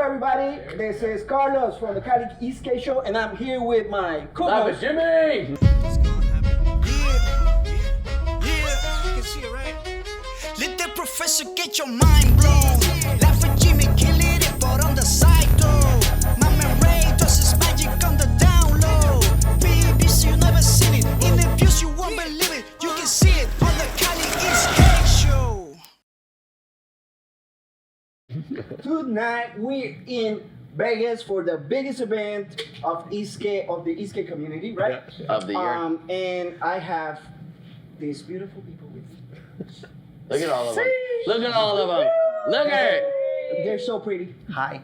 everybody. This is Carlos from the Cali Esk8 Show, and I'm here with my co-host Jimmy. Yeah, you can see it, right? Let the professor get your mind blown. Laugh at Jimmy, kill it, but on the side though. My man Ray does his magic on the down low. BBC, you never seen it. In the views, you won't believe it. You can see it on the Cali Esk8 Show. Tonight we're in Vegas for the biggest event of Esk8 of the Esk8 community, right? Yeah. Of the year. And I have these beautiful people with me. Look at all of them. Look at all of them. Look at it. They're so pretty. Hi.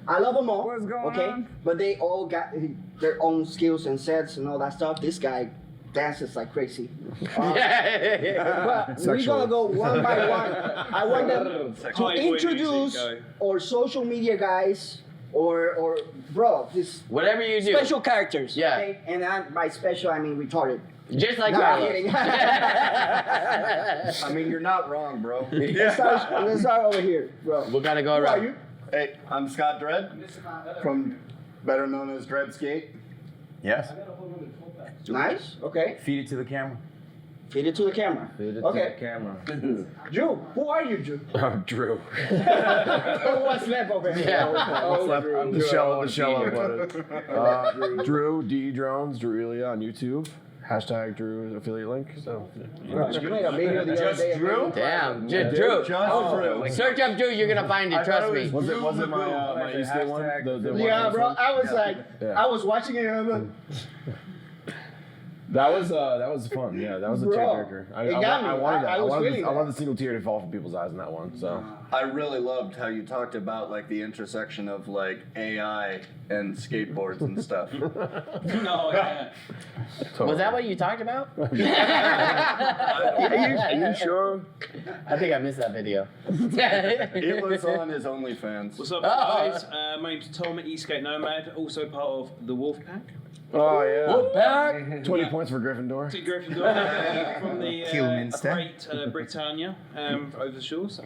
I love them all. What's going okay? on? But they all got their own skills and sets and all that stuff. This guy dances like crazy. But we're gonna go one by one. I want them to introduce our social media guys or bro, this Whatever you do. special characters. Yeah. Okay? And by special I mean retarded. Just like No, I'm Carlos. kidding. I mean, you're not wrong, bro. Let's start over here, bro. We gotta go Who are around. you? Hey, I'm Scott Dredd, from better known as Dreadskate. Yes. Nice. Okay. Feed it to the camera. Feed it to the camera. Feed it Okay. to the camera. Drew, who are you, Drew? I'm Drew. What's left over here? Yeah. Oh, I'm the shell of it. Drew, D Drones, Drew on YouTube. Hashtag Drew affiliate link. So. You made a video the other day. Drew? Damn. Just Drew. Search up Drew, you're gonna find it, trust me. Was it my Esk8 one? The Yeah, one bro. I was like, Yeah. I was watching it and I was like, That was fun. Yeah, that was a Bro, tearjerker. it got me. I wanted that. I was feeling I that. wanted the single tear to fall from people's eyes in that one. So. I really loved how you talked about like the intersection of like AI and skateboards and stuff. Was that what you talked about? Are you sure? I think I missed that video. It was on his OnlyFans. What's up, guys? My name's Tom at Esk8 Nomad, also part of the Wolfpack. Oh yeah. Wolfpack. 20 points for Gryffindor. To Gryffindor from the Kilminster. great Britannia over the shores.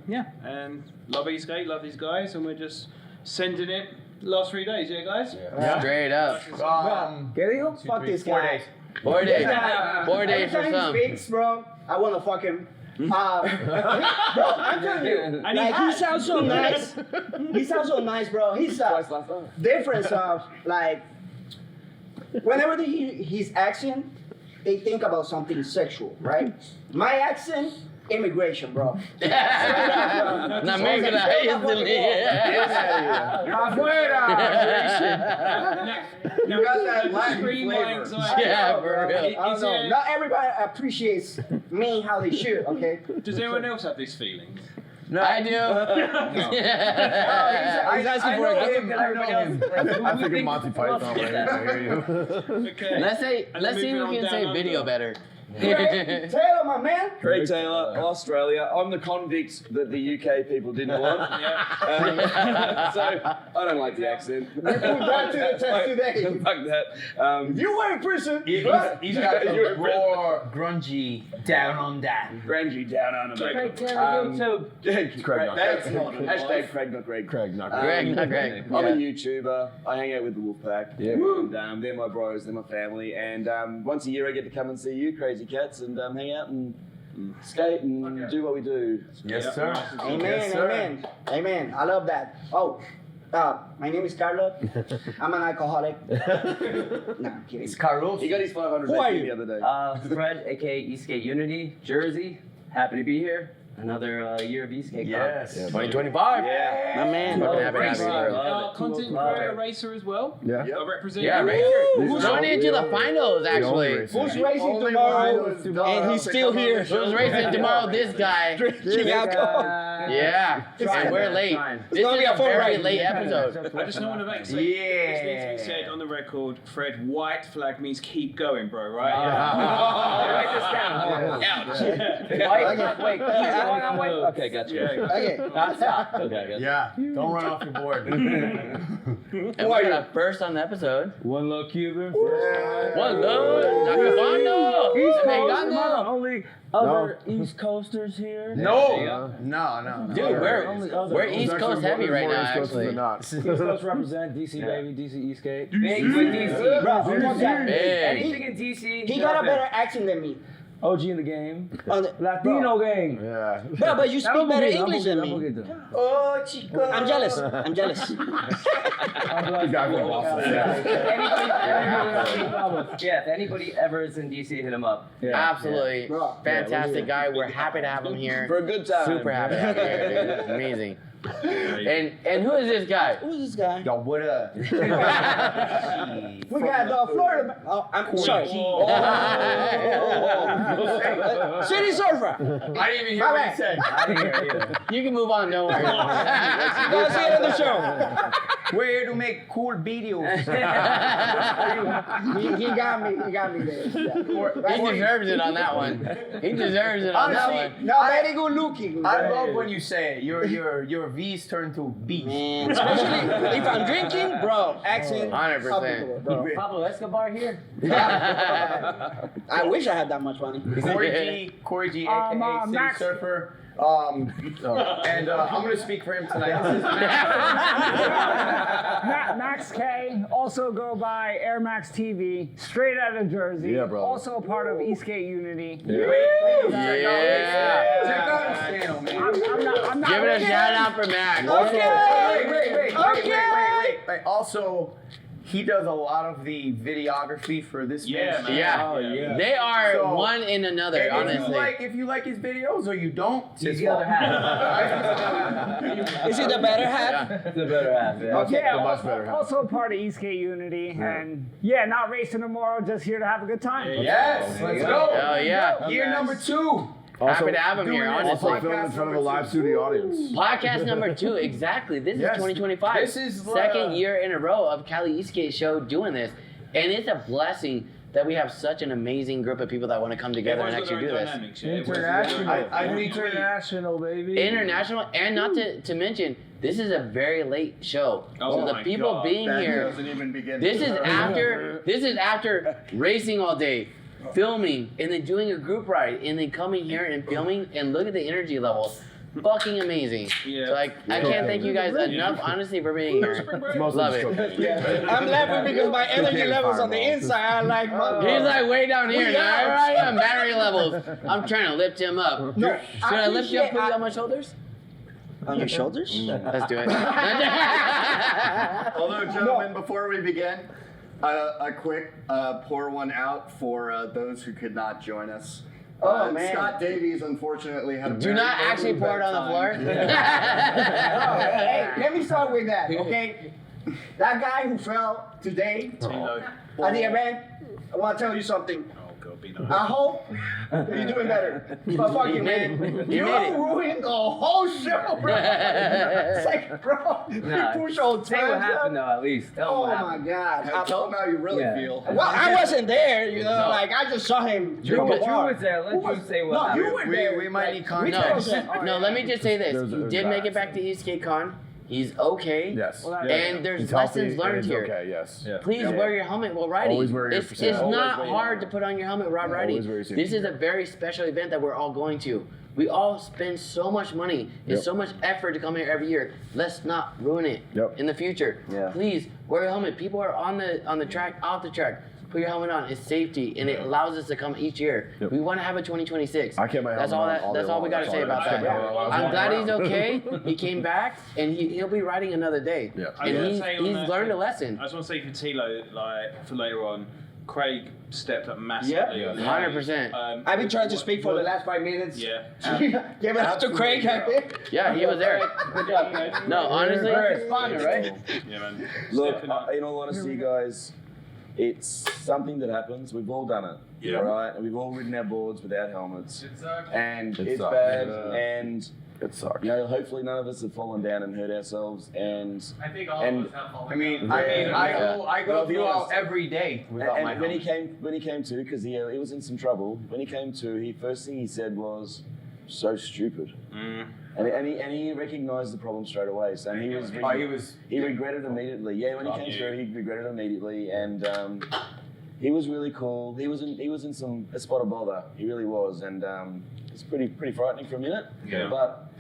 Yeah, and love Esk8, love these guys, and we're just sending it the last 3 days, yeah, guys? Straight up. fuck this guy. 4 days. 4 days Every for time some. he speaks, bro, I want to fuck him. Bro, I'm telling you, like, he sounds so nice. He sounds so nice, bro. He's difference of like, whenever he's accent, they think about something sexual, right? My accent, immigration, bro. Not making a You got that Latin Scream my flavor. anxiety. Yeah, for real. I don't know. Not everybody appreciates me how they should, okay? Does anyone else have these feelings? I do. He's asking for a gift. I figured Monty Python right here. I hear you. Okay. Let's see who can say video better. Taylor, my man. Craig Taylor, Australia. I'm the convict that the UK people didn't want. So I don't like the accent. We put that to the test today. Fuck that. You were in prison. He's got You're the raw, grungy, down on that. Grungy down on it. Craig Taylor YouTube. Craig, not That's hashtag Craig, not Greg. Craig, not Greg, not Greg. I'm a YouTuber. I hang out with the Wolfpack. Yeah. And they're my bros, they're my family. And once a year I get to come and see you, Crazy Cats, and hang out and skate and do what we do. Yes, sir. Amen, Yes, sir. amen, amen. I love that. Oh, my name is Carlos. I'm an alcoholic. No, I'm kidding. It's Carlos. He got his 500 Who are the you? other day. Fred, aka Esk8 Unity, Jersey. Happy to be here. Another year of Esk8 Con. Yes. 2025. Yeah. My man. Fucking happy to have you, bro. Content creator racer as well. Yeah. I represent Yeah, you. Racer. Woo! Who's going into the finals, actually? Who's racing tomorrow? And he's still here. Who's racing tomorrow? This guy. Drinking alcohol. Yeah. And we're late. This gonna is be a a full very ride. late episode. I just don't want to make sense. This needs to be said on the record. Fred, white flag means keep going, bro, right? Write this down. Ouch. Wait, keep going on, wait. Okay, gotcha. Okay. Stop. Okay, gotcha. Yeah. Don't run off your board. And we're gonna first on the episode. One Love Cuban. One love, Dr. Only other East Coasters here. No. Dude, we're East Coast heavy right now, actually. East Coast represent DC baby, DC Esk8. Big with DC. Bro, fuck that. Big. Anything in DC. He got a better accent than me. OG in the game. On the- Latino gang. Yeah. Bro, but you speak better English than me. me. Oh, chico. I'm jealous. I'm jealous. Yeah, if anybody ever is in DC, hit him up. Absolutely. Bro. Fantastic guy. We're happy to have him here. For a good time. Super happy to have him here, dude. Amazing. And who is this guy? Who's this guy? Yo, what up? We got the Florida. Oh, I'm sorry. City Surfer. I didn't even hear My what bad. he said. I didn't hear you. You can move on, don't worry. Go see it on the show. We're here to make cool videos. He got me. He got me there. Yeah. He deserves it on that one. He deserves it on that one. No, very good looking. I love when you say it. Your V's turn to B's. Man, especially if I'm drinking, bro. Accent. 100%. Bro. Pablo Escobar here. I wish I had that much money. Corey G, aka City Max. Surfer. And I'm gonna speak for him tonight. This is Max K, also go by Air Max TV, straight out of Jersey. Yeah, brother. Also a part of Esk8 Unity. Yeah. Check out his channel, man. I'm not Give it a really- shout out for Max. Wait. Also, he does a lot of the videography for this Yeah, man. Yeah. They are So, one in another, If honestly. if you like his videos or you don't, He's the other half. Is it the better half? The better half, yeah. Yeah, The much better half. also a part of Esk8 Unity, and yeah, not racing tomorrow, just here to have a good time. Yes, let's go. Hell yeah. Year number 2. Happy to have him here, honestly. Also filmed in front of a live studio audience. Podcast number 2, exactly. This is Yes. 2025. This is, second year in a row of Cali Esk8 show doing this. And it's a blessing that we have such an amazing group of people that want to come together and actually do this. International, baby. International, and not to mention, this is a very late show. Oh so the my people God. being That here, doesn't even begin. this is after racing all day, filming, and then doing a group ride, and then coming here and filming, and look at the energy levels. Fucking amazing. Yeah. So I can't thank you guys enough, honestly, for being here. Love it. I'm laughing because my energy levels on the inside are like, He's like way down here. Now here I am, battery levels. I'm trying to lift him up. No, Should I lift you up, put you on my shoulders? on your shoulders? Let's do it. Although, gentlemen, before we begin, a quick pour one out for those who could not join us. Oh, man. Scott Davies unfortunately had a Do not actually pour it on the floor. Hey, let me start with that, okay? That guy who fell today at the event, I want to tell you something. I hope that you're doing better. But fuck you, man. You ruined the whole show, bro. It's like, bro, you push old Say what happened though, at least. Tell him Oh what my happened. God. Tell them how you really Yeah. feel. Well, I wasn't there, you know, like I just saw him. Drew was there. Let Drew say what No, happened. you were there. We might need We context. No, let me just say this. There's He did make it back to Esk8 Con. He's okay. Yes. And there's He's healthy lessons learned and he's here. okay, yes. Please wear your helmet while riding. Always wear your It's always not wear your hard helmet. to put on your helmet while riding. always wear your safety This is a very special event that we're all going to. We all spend so much money and so much effort to come here every year. Let's not ruin it in the future. Yeah. Please wear your helmet. People are on the track, off the track. Put your helmet on. It's safety, and it allows us to come each year. We want to have a 2026. I kept my That's helmet all on that's day all we long. got to That's say all I about got. that. I'm glad he's okay. He came back, and he'll be riding another day. Yeah. And he's learned a lesson. I just want to say for Tilo, like for later on, Craig stepped up massively. 100%. I've been trying to speak for the last 5 minutes. Yeah. Give it up to Craig, I think. Yeah, he was there. Good job, guys. No, honestly, Responded, right? Yeah, man. Look, Stepping up. in all honesty, guys, it's something that happens. We've all done it. Yeah. Right? And we've all ridden our boards without helmets. And It it's sucks. bad. Yeah. And It sucks. you know, hopefully none of us have fallen down and hurt ourselves. And I think all And- of us have fallen I mean, down. I go Well, be through honest. every day without my and when he helmet. came to, because he was in some trouble. When he came to, first thing he said was, "So stupid," and he recognized the problem straight away. So he regretted immediately. Yeah, when he came through, he regretted immediately, and he was really cool. He was in a spot of bother. He really was, and it's pretty frightening for a minute. Yeah. But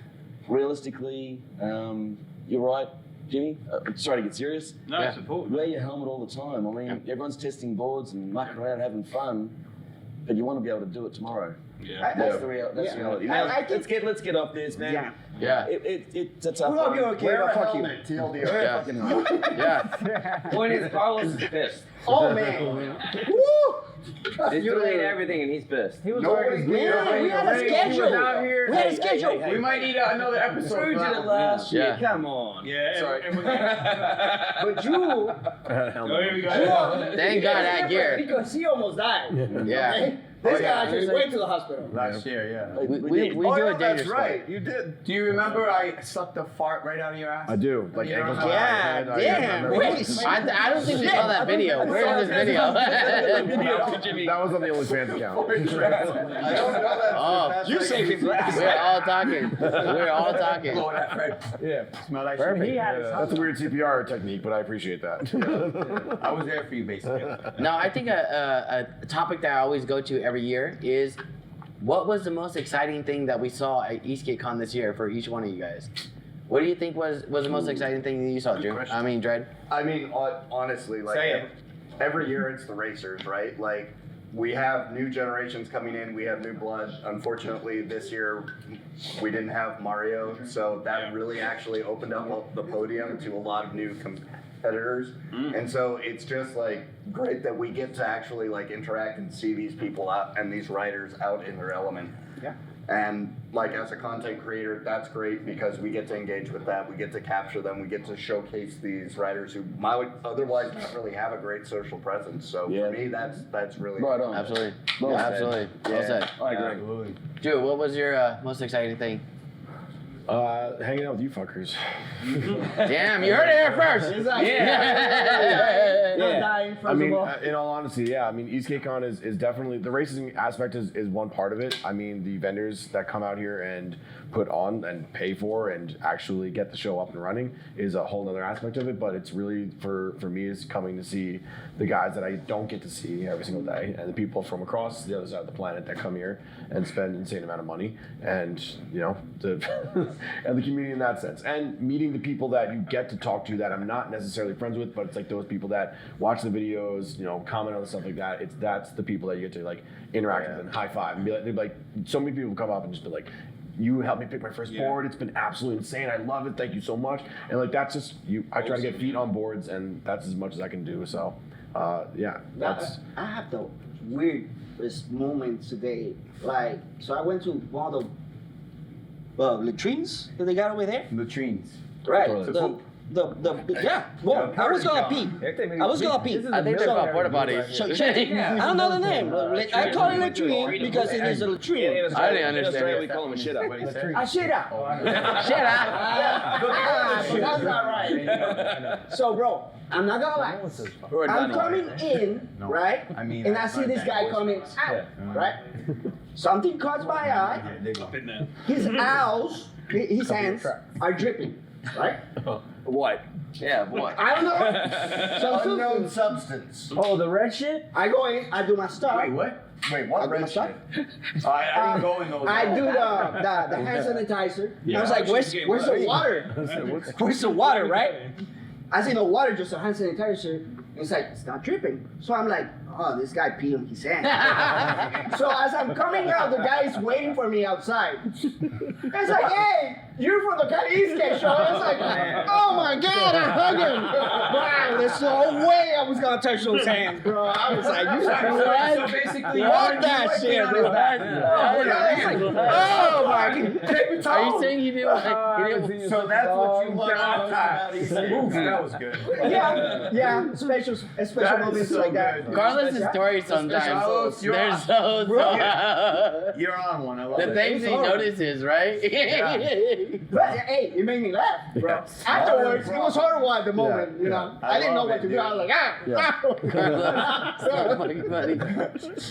realistically, you're right, Jimmy. Sorry to get serious. No, it's important. Wear your helmet all the time. I mean, everyone's testing boards and mucking around, having fun, but you want to be able to do it tomorrow. Yeah. That's the reality. Now, I think- let's get off this, man. Yeah. Yeah. It's a tough We hope one. you're okay, Wear but a fuck you. helmet, TLDR. Yeah. Fucking hell. Yeah. Point is, Carlos is pissed. Oh man. Woo! He's delayed everything and he's pissed. He was Nobody's working. Man, we had a schedule. He was out here. We had a schedule. We might need another episode. Drew for did that it one. last Yeah. year. Come on. Yeah, Sorry. and we're gonna, But Drew, oh, here we go. Thank God that gear. because he almost died. Yeah. Okay? This yeah. guy actually went to the hospital. Last year, yeah. We do Oh, a yeah, dangerous that's sport. right. You did. Do you remember I sucked a fart right out of your ass? I do. Like You know ankles. how- Yeah, damn. Wait. I don't think we saw that video. Where is this video? That was on the OnlyFans account. I don't know that. Oh, You saved his last. We're all talking. We're all talking. Blow that Fred. Yeah. Smell that Perfect. shit. He had his That's a weird CPR technique, but I appreciate that. I was there for you, basically. Now, I think a topic that I always go to every year is what was the most exciting thing that we saw at Esk8 Con this year for each one of you guys? What do you think was the most exciting thing that you saw, Drew? I mean, Dred? I mean, honestly, like Say it. every year it's the racers, right? Like we have new generations coming in, we have new blood. Unfortunately, this year we didn't have Mario, so that really actually opened up the podium to a lot of new competitors. And so it's just like great that we get to actually like interact and see these people out and these riders out in their element. Yeah. And like as a content creator, that's great because we get to engage with that. We get to capture them. We get to showcase these riders who might otherwise not really have a great social presence. So Yeah. for me, that's really Right on. Absolutely. Well said. Absolutely. Well said. I agree. Drew, what was your most exciting thing? Hanging out with you fuckers. Damn, you heard it here first. Not dying, first I mean, of all. in all honesty, yeah. I mean, Esk8 Con is definitely, the racing aspect is one part of it. I mean, the vendors that come out here and put on and pay for and actually get the show up and running is a whole other aspect of it. But it's really, for me, is coming to see the guys that I don't get to see every single day and the people from across the other side of the planet that come here and spend an insane amount of money and, you know, and the community in that sense. And meeting the people that you get to talk to that I'm not necessarily friends with, but it's like those people that watch the videos, you know, comment on stuff like that. That's the people that you get to like interact with and high five and be like, they're like, so many people come up and just be like, you helped me pick my first board. It's been absolutely insane. I love it. Thank you so much. And like, that's just you. I try to get feet on boards, and that's as much as I can do. So, yeah, that's. I have the weirdest moments today. Like, so I went to one of the latrines that they got over there. Latrines. Right. Toilets. Yeah. Well, I was gonna pee. I was gonna pee. I think they're called porta potties. So, I don't know the name. I call it latrine because it is a latrine. I didn't understand We it. call him a shit up. I shit out. Shut up. That's not right. So, bro, I'm not gonna lie. I'm coming in, right? I mean, and I see this guy coming out, right? Something caught my eye. Been there. His owls, his hands are dripping, right? What? Yeah, boy. I don't know. Some unknown substance. substance. Oh, the red shit? I go in, I do my stuff. Wait, what? Wait, I what do my red stuff. shit? I didn't go in those. I do the hand sanitizer. Yeah, I was like, I was where's the water? Where's the water, right? I see no water, just a hand sanitizer. It's like, it's not dripping. So I'm like, oh, this guy peed on his hand. So as I'm coming out, the guy is waiting for me outside. It's like, hey, you're from the Esk8 show. It's like, oh my God, I hug him. Wow, there's no way I was gonna touch those hands, bro. I was like, you So basically, what that shit, bro? Oh my God. Are you saying he didn't? So that's what you want outside. outside. That was good. Yeah, special moments so like that. good. Carlos' stories sometimes, Carlos, you're they're on. so. You're on one. I love The it. things he notices, right? But hey, it made me laugh, bro. Afterwards, it was horrible at the moment, you know. I didn't know love what it, to do. dude. I was like, Carlos, so fucking funny.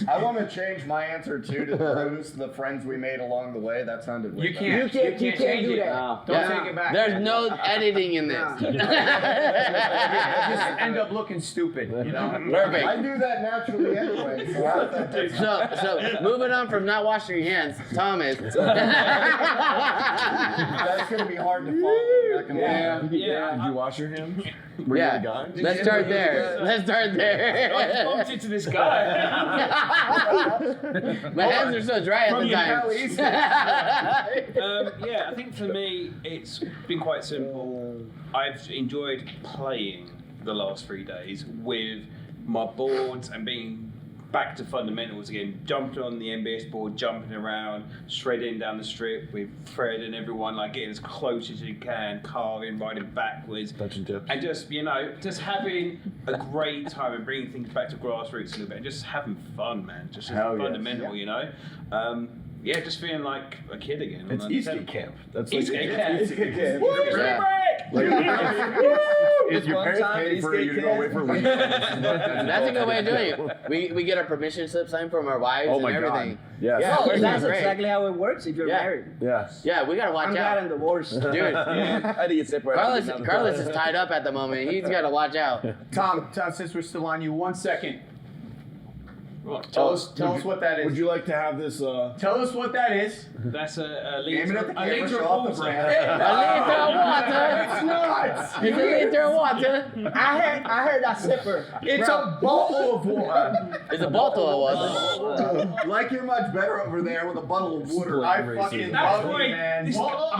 I want to change my answer too to Bruce, the friends we made along the way. That sounded way You better. can't. You can't do that. No. Don't take it back. There's no editing in this. Just end up looking stupid, you know. Perfect. I do that naturally anyway. So how's that different? So moving on from not washing your hands, Thomas. That's gonna be hard to follow. Not gonna lie. Did you wash your hands? Were Yeah. you the guy? Let's start there. Let's start I there. bumped into this guy. My hands are so dry at the time. Yeah, I think for me, it's been quite simple. I've enjoyed playing the last 3 days with my boards and being back to fundamentals again, jumping on the MBS board, jumping around, shredding down the strip with Fred and everyone, like getting as close as you can, carving, riding backwards, Touching tips. and just, you know, just having a great time and bringing things back to grassroots a little bit, and just having fun, man, just as Hell yes. fundamental, you know. Yeah, just feeling like a kid again. It's Esk8 camp. That's like Esk8 camp. Esk8 camp. Yeah. If your parents paid for you to go away for a week. That's a good way of doing it. We get our permission slip signed from our wives Oh and my everything. god. Yes. Yeah. Oh, that's Great. exactly how it works if you're Yeah. married. Yes. Yeah, we gotta watch I'm glad out. I'm divorced. Dude, How do you separate? Carlos is tied up at the moment. He's gotta watch out. Tom, since we're still on you, 1 second. Tell us what that is. Would you like to have this? Tell us what that is. That's a Aim it at the camera, liter show off the of brand. A liter of water. It's nuts. It's a liter of water. I heard that zipper. It's a bottle of water. It's a bottle of water. Like you're much better over there with a bottle of water. I fucking That's love why. you, man. I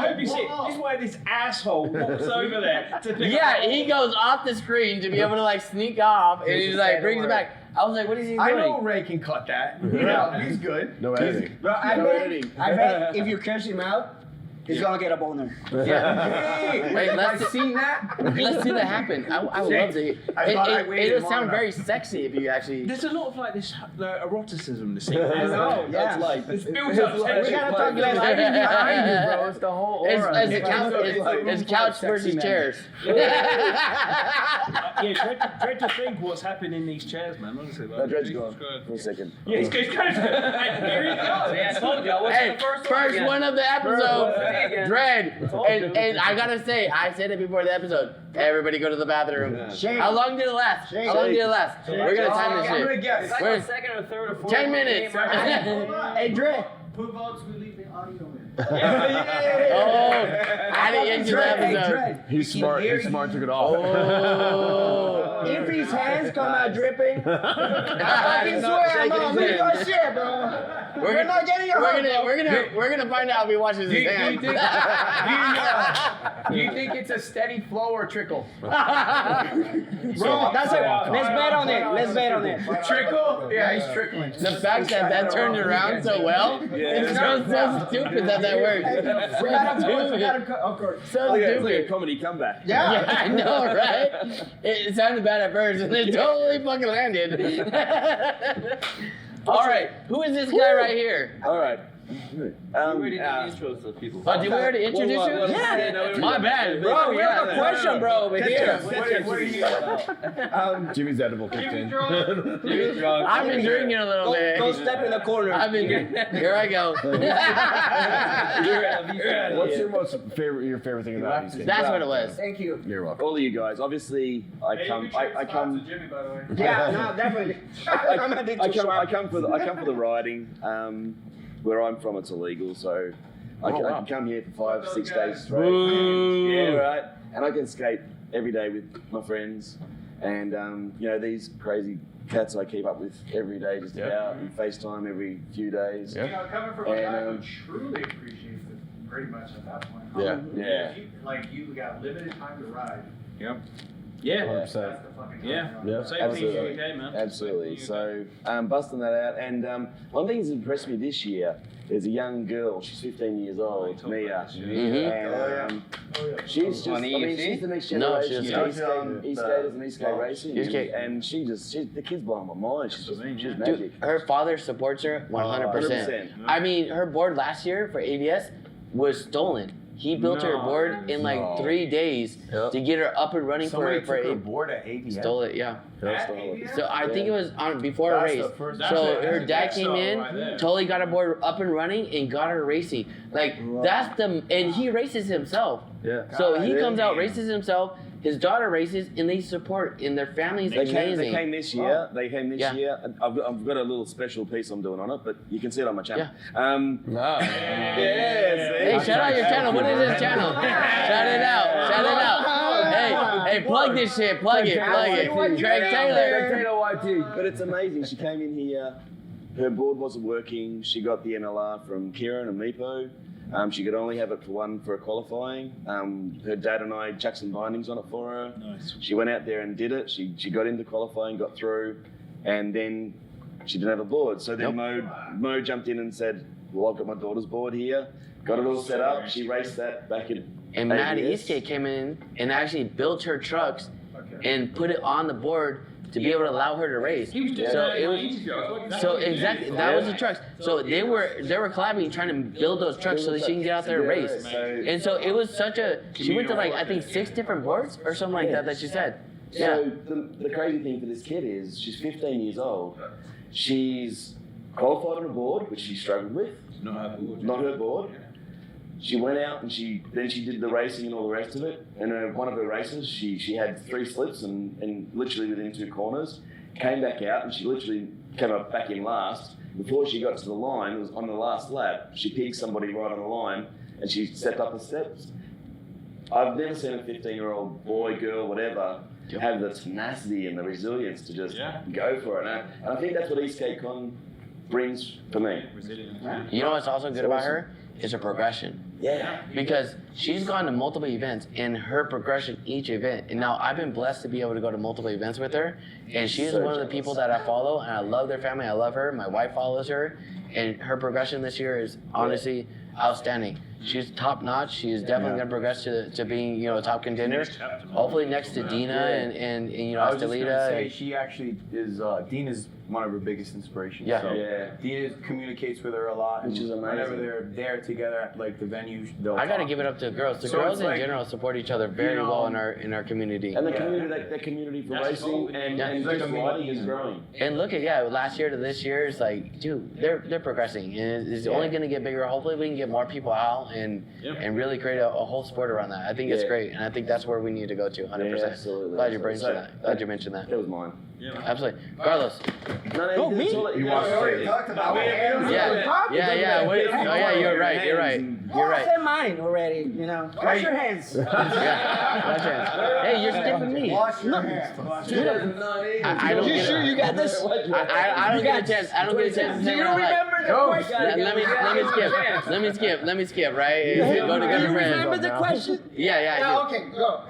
hope you see it. This is why this asshole walks over there to pick Yeah, up. he goes off the screen to be able to like sneak off, and he like brings it back. I was like, what is he doing? I know Ray can cut that. Yeah, he's good. No editing. Bro, I bet if you curse him out, he's gonna get a boner. Yeah. Wait, let's seen that. Let's see that happen. I would love to. It'll sound very sexy if you actually. There's a lot of like this eroticism. This thing. I know, yeah. This builds up We tension. gotta talk Behind you, bro. It's the whole aura. It's couch versus chairs. Yeah, dread to think what's happened in these chairs, man. Honestly, like, No, Dred's Jesus gone Christ. for a second. Yeah, he's going. Here he goes. Yeah, I told you. I wasn't Hey, the first first one of the episode, again. Dread, and I gotta say, I said it before the episode. Everybody go to the bathroom. Shame. How long did it last? How long did it last? We're gonna time this I'm gonna shit. guess. It's like Where's- the second or third or fourth. 10 minutes. Hey, Dre. Put votes, we leave the audio in. Oh, add it into the episode. He's smart. He's smart. Took it off. Oh. If his hands come out dripping, I fucking swear I'm gonna lose my shit, bro. We're not getting your We're gonna find out if he washes his hands. Do you think it's a steady flow or trickle? Bro, that's it. Let's bet on it. Let's bet on it. Trickle? Yeah, he's trickling. The fact that turned around so well, it's so stupid that works. We gotta cut. Of course. So It's like a stupid. comedy comeback. Yeah, I know, right? It sounded bad at first, and it totally fucking landed. All right, who is this guy right here? All right. We already did intros to people. Oh, did we already introduce you? Yeah. My bad. Bro, we have a question, bro, over here. What are you Jimmy's edible kicked in. I've been drinking a little bit. Go step in the corner. I've been. Here I go. What's your your favorite thing about Esk8? That's what it was. Thank you. You're welcome. All of you guys, obviously, I come. Yeah, no, definitely. I'm addicted I to come for the riding. Where I'm from, it's illegal, so I can come here for 5-6 days straight. Yeah, right. And I can skate every day with my friends, and you know, these crazy cats I keep up with every day, just about, and FaceTime every few days. You know, coming from a guy who truly appreciates it pretty much at that point. Yeah. You got limited time to ride. Yep. Yeah. That's the fucking Same thing in the UK, man. Absolutely. So busting that out, and one thing that's impressed me this year is a young girl. She's 15 years old, Mia, and she's just. I mean, she's the next No, generation she's of e-skaters and e-skate racing, and the kid's blowing my mind. She's magic. Dude, her father supports her 100%. 100%. I mean, her board last year for ABS was stolen. He built her board in like 3 days to get her up and running for a a board at ABS. Stole it, yeah. ABS? So I think it was on before a race. So her dad came in, totally got her board up and running, and got her racing. Like that's and he races himself. Yeah. So he comes out, races himself. his daughter races, and they support, and their family's amazing. They came this year. They came this year. I've got a little special piece I'm doing on it, but you can see it on my channel. Hey, shout out your channel. What is this channel? Shout it out. Shout it out. Hey, plug this shit. Plug it. Greg Taylor. But it's amazing. She came in here. Her board wasn't working. She got the NLR from Kieran and Meepo. She could only have it for a qualifying. Her dad and I chucked some bindings on it for her. Nice. She went out there and did it. She got into qualifying, got through, and then she didn't have a board. So then Mo jumped in and said, well, I've got my daughter's board here. Got it all set up. She raced that back in And Maddie Esk8 came in and actually built her trucks and put it on the board to be able to allow her to race. He was just exactly that was the trucks. So they were collabing trying to build those trucks so that she can get out there and race. And so it was such a. She went to like I think 6 different boards or something like that she said. So the crazy thing for this kid is she's 15 years old. She's qualified on a board, which she struggled with. Not her board. She went out and she did the racing and all the rest of it. And one of her races, she had 3 slips and literally within 2 corners, came back out and she literally came up back in last. Before she got to the line, it was on the last lap, she picked somebody right on the line and she stepped up the steps. I've never seen a 15-year-old boy, girl, whatever, have the tenacity and the resilience to just go for it. And I think that's what Esk8 Con brings for me. You know what's also good about her? Is her progression. Yeah. Because she's gone to multiple events and her progression each event. And now I've been blessed to be able to go to multiple events with her. And she's one of the people that I follow and I love their family. I love her. My wife follows her. And her progression this year is honestly outstanding. She's top notch. She is definitely going to progress to being, a top contender. Hopefully next to Dina and I was just Estelita. gonna say she actually is Dina's one of her biggest inspirations. Yeah. So Dina communicates with her a lot, which is amazing. Whenever they're there together at like the venue, I got to give it up to the girls. The girls in general support each other very well in our community. And the community, that community for racing and just riding is growing. And look at last year to this year, it's like, dude, they're progressing, and it's only going to get bigger. Hopefully, we can get more people out and really create a whole sport around that. I think it's great, and I think that's where we need to go to, 100%. Yeah, absolutely. Glad you mentioned that. Glad you mentioned that. It was mine. Yeah. Absolutely. Carlos. No, me? You want to say talked about it. Yeah. Wait. Oh yeah, you're right. I said mine already. Wash your hands. Wash your hands. Hey, you're skipping me. Wash your hands. I don't get sure you got this? I don't get a chance. I don't get a chance. Do you remember the question? Let me skip. Right? Go to good friends. Remember the question? Yeah. I do. Okay, go.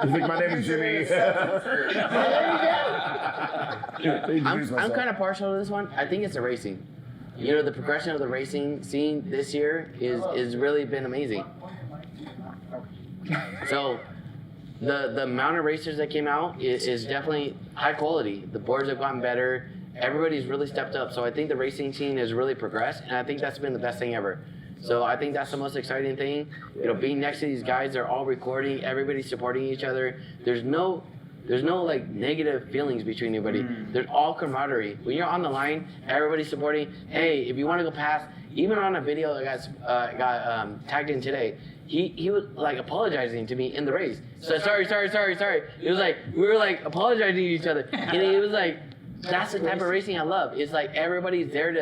You think my name is Jimmy? I'm kind of partial to this one. I think it's the racing. The progression of the racing scene this year is really been amazing. So the amount of racers that came out is definitely high quality. The boards have gotten better. Everybody's really stepped up. So I think the racing scene has really progressed, and I think that's been the best thing ever. So I think that's the most exciting thing. Being next to these guys, they're all recording. Everybody's supporting each other. There's no like negative feelings between anybody. There's all camaraderie. When you're on the line, everybody's supporting. Hey, if you want to go past, even on a video that got tagged in today, he was like apologizing to me in the race. So sorry. It was like we were like apologizing to each other, and it was like that's the type of racing I love. It's like everybody's there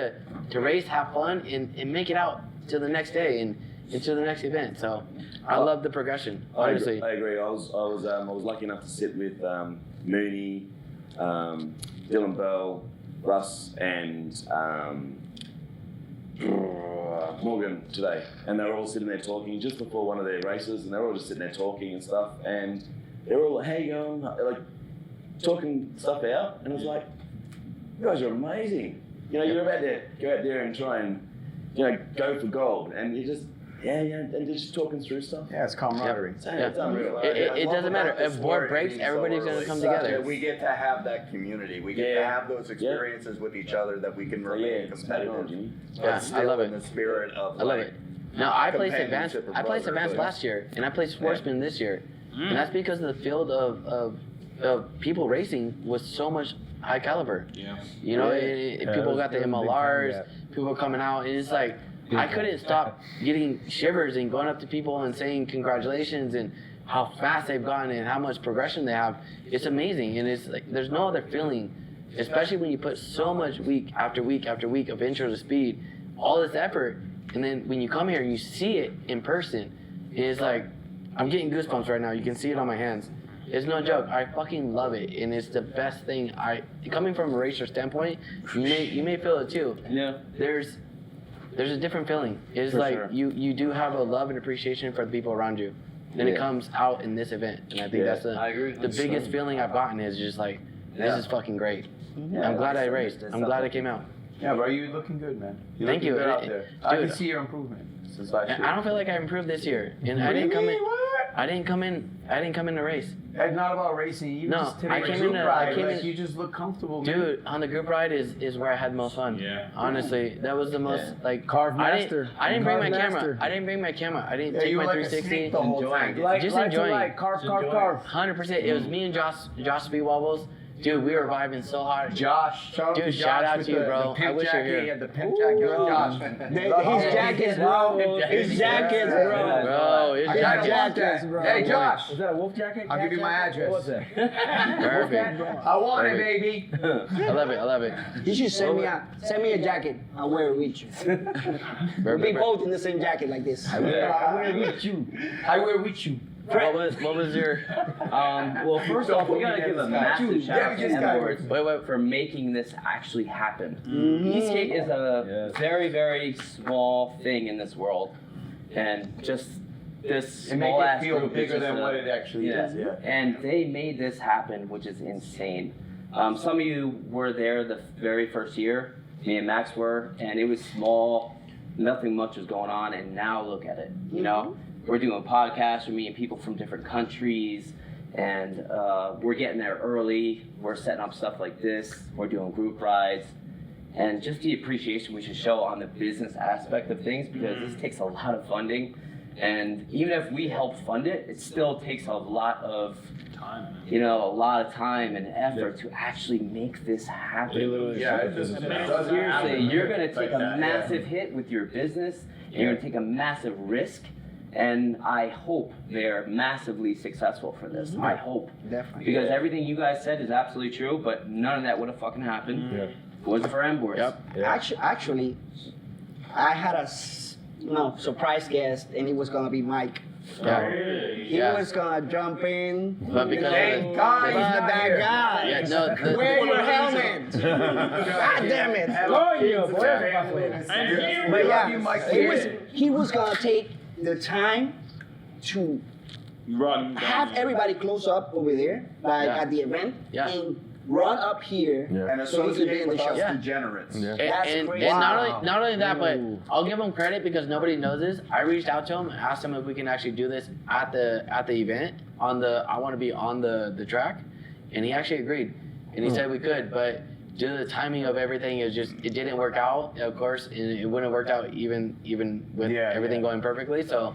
to race, have fun, and make it out to the next day and into the next event. So I love the progression, honestly. I agree. I was lucky enough to sit with Mooney, Dylan Bell, Russ, and Morgan today, and they were all sitting there talking just before one of their races, and they were all just sitting there talking and stuff, and they were all like, "Hey, going?" Like talking stuff out, and I was like, "You guys are amazing. You're about to go out there and try and go for gold, and you just." and just talking through stuff. Yeah, it's camaraderie. It's unreal. It doesn't matter. If board breaks, everybody's going to come together. We get to have that community. We get to have those experiences with each other that we can remain competitive. Yeah, I love it. In the spirit of I love it. Now, I placed advanced last year, and I placed Sportsman this year. And that's because the field of people racing was so much high caliber. People got the MLRs, people coming out, and it's like, I couldn't stop getting shivers and going up to people and saying congratulations and how fast they've gotten and how much progression they have. It's amazing, and it's like there's no other feeling, especially when you put so much week after week after week of intro to speed, all this effort, and then when you come here and you see it in person, it's like I'm getting goosebumps right now. You can see it on my hands. It's no joke. I fucking love it, and it's the best thing. Coming from a racer standpoint, you may feel it too. Yeah. There's a different feeling. It's For like sure. you do have a love and appreciation for the people around you. Then it comes out in this event, and I think that's I agree. the biggest feeling I've gotten is just like this is fucking great. I'm glad I raced. I'm glad I came out. Yeah, bro, you looking good, man. You're Thank looking you. good out there. I can Dude. see your improvement since last year. I don't feel like I improved this year, and I didn't come in. I didn't come in to race. It's not about racing. You No, just today I came group in a- ride, I came like, in- you just look comfortable, man. Dude, on the group ride is where I had the most fun. Yeah. Honestly, that was the most like Carve master. I didn't bring my Carve camera. master. I didn't bring my camera. I didn't Yeah, take you my were like a 360. snake the whole time. Just Like enjoying. to like, carve. 100%. It was me and Josh Speed Wobbles. Dude, we were vibing so hard. Josh, Dude, shout out to you, bro. I wish you were He here. had the pimp jacket on Josh. His jackets, bro. His jackets, bro. Bro, his I got a jacket. jacket. bro. Hey, Josh. Was that a wolf jacket? I'll give you my address. What was that? Perfect. I want it, Perfect. baby. I love it. You should send me a jacket. I'll wear it with you. We'll be both in the same jacket like this. I wear with you. I wear with you. What was your Well, first off, we gotta give a massive shout out to Edwards wait. for making this actually happen. Esk8 is a very, very small thing in this world, and just this And make small it ass feel group is bigger just than what it actually is. Yeah. And they made this happen, which is insane. Some of you were there the very first year. Me and Max were, and it was small. Nothing much was going on, and now look at it. You know, we're doing podcasts. We're meeting people from different countries, and we're getting there early. We're setting up stuff like this. We're doing group rides, and just the appreciation we should show on the business aspect of things, because this takes a lot of funding. And even if we help fund it, it still takes a lot of time, and effort to actually make this happen. Yeah, it doesn't Seriously, you're gonna take a massive hit with your business, and you're gonna take a massive risk, and I hope they're massively successful for this. I hope. Definitely. Because everything you guys said is absolutely true, but none of that would have fucking happened if it wasn't for Emboards. Actually, I had a surprise guest, and it was gonna be Mike. He was gonna jump in. But because Thank God he's not that here. guy. Yeah, no, Wear your helmet. God damn it. But yeah, he was gonna take the time to Run. have everybody close up over there, like Yeah. at the event, Yeah. and run up here And so he could be associate in the with show. us Yeah. degenerates. And, That's and, crazy. and not only that, but I'll give him credit because nobody knows this. I reached out to him, asked him if we can actually do this at the event I want to be on the track, and he actually agreed, and he said we could, but due to the timing of everything, it didn't work out. Of course, and it wouldn't have worked out even with everything going perfectly. So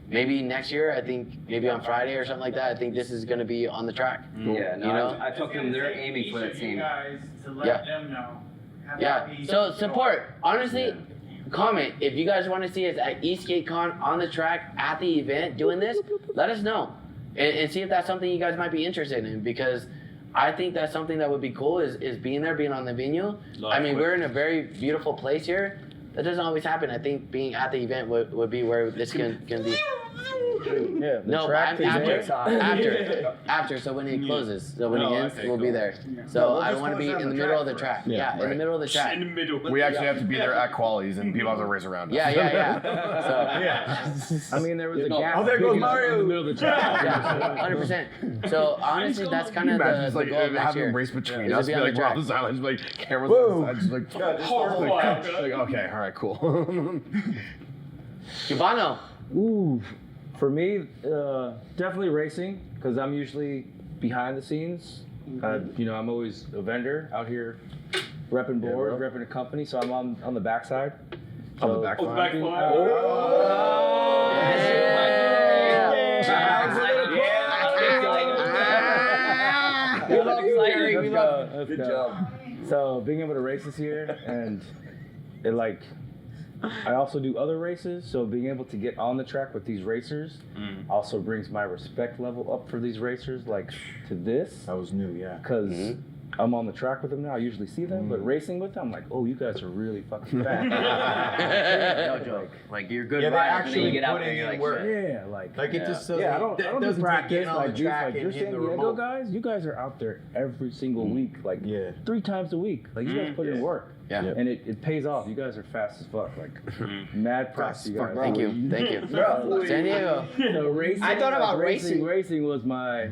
maybe next year, I think maybe on Friday or something like that, I think this is going to be on the track. Yeah, no, You know? I talked to them. They're aiming for that same. guys to let Yeah. them know. Have Yeah. that be So support. Honestly, comment if you guys want to see us at Esk8 Con on the track at the event doing this. Let us know and see if that's something you guys might be interested in, because I think that's something that would be cool is being there, being on the venue. I mean, we're in a very beautiful place here. That doesn't always happen. I think being at the event would be where this can be. Yeah, No, but I'm after. So when it closes, so when it ends, we'll be there. So I want to be in the middle of the track. Yeah, in the middle of the track. In the middle. We actually have to be there at qualies, and people have to race around us. Yeah. I mean, there was a gap. Oh, there goes Mario. In the middle of the track. Yeah, 100%. So honestly, that's kind of Imagine the just like goal of next having year. a race between is to us, be be on the like we're on track. the sidelines, like cameras on the side, just like okay, all right, cool. Cubano. Ooh, for me, definitely racing, because I'm usually behind the scenes. I'm always a vendor out here, repping boards, repping a company, so I'm on the backside. On the back line. Good job. So being able to race this year, and it I also do other races, so being able to get on the track with these racers also brings my respect level up for these racers, like to this. That was new, yeah. Because I'm on the track with them now. I usually see them, but racing with them, I'm like, oh, you guys are really fucking fast. No joke. Like you're good Yeah, they're riders, and then you actually get out there, putting you're in like, work. shit. Yeah, like Like it just doesn't. I don't do doesn't practice take getting on like the you're track like and you're hitting San the Diego remote. guys. You guys are out there every single week, like 3 times a week. Like you guys put in work. Yeah. And it pays off. You guys are fast as fuck. Like mad props to you guys. Thank you. Thank you. Bro. San Diego. So racing, I thought about racing. Racing was my.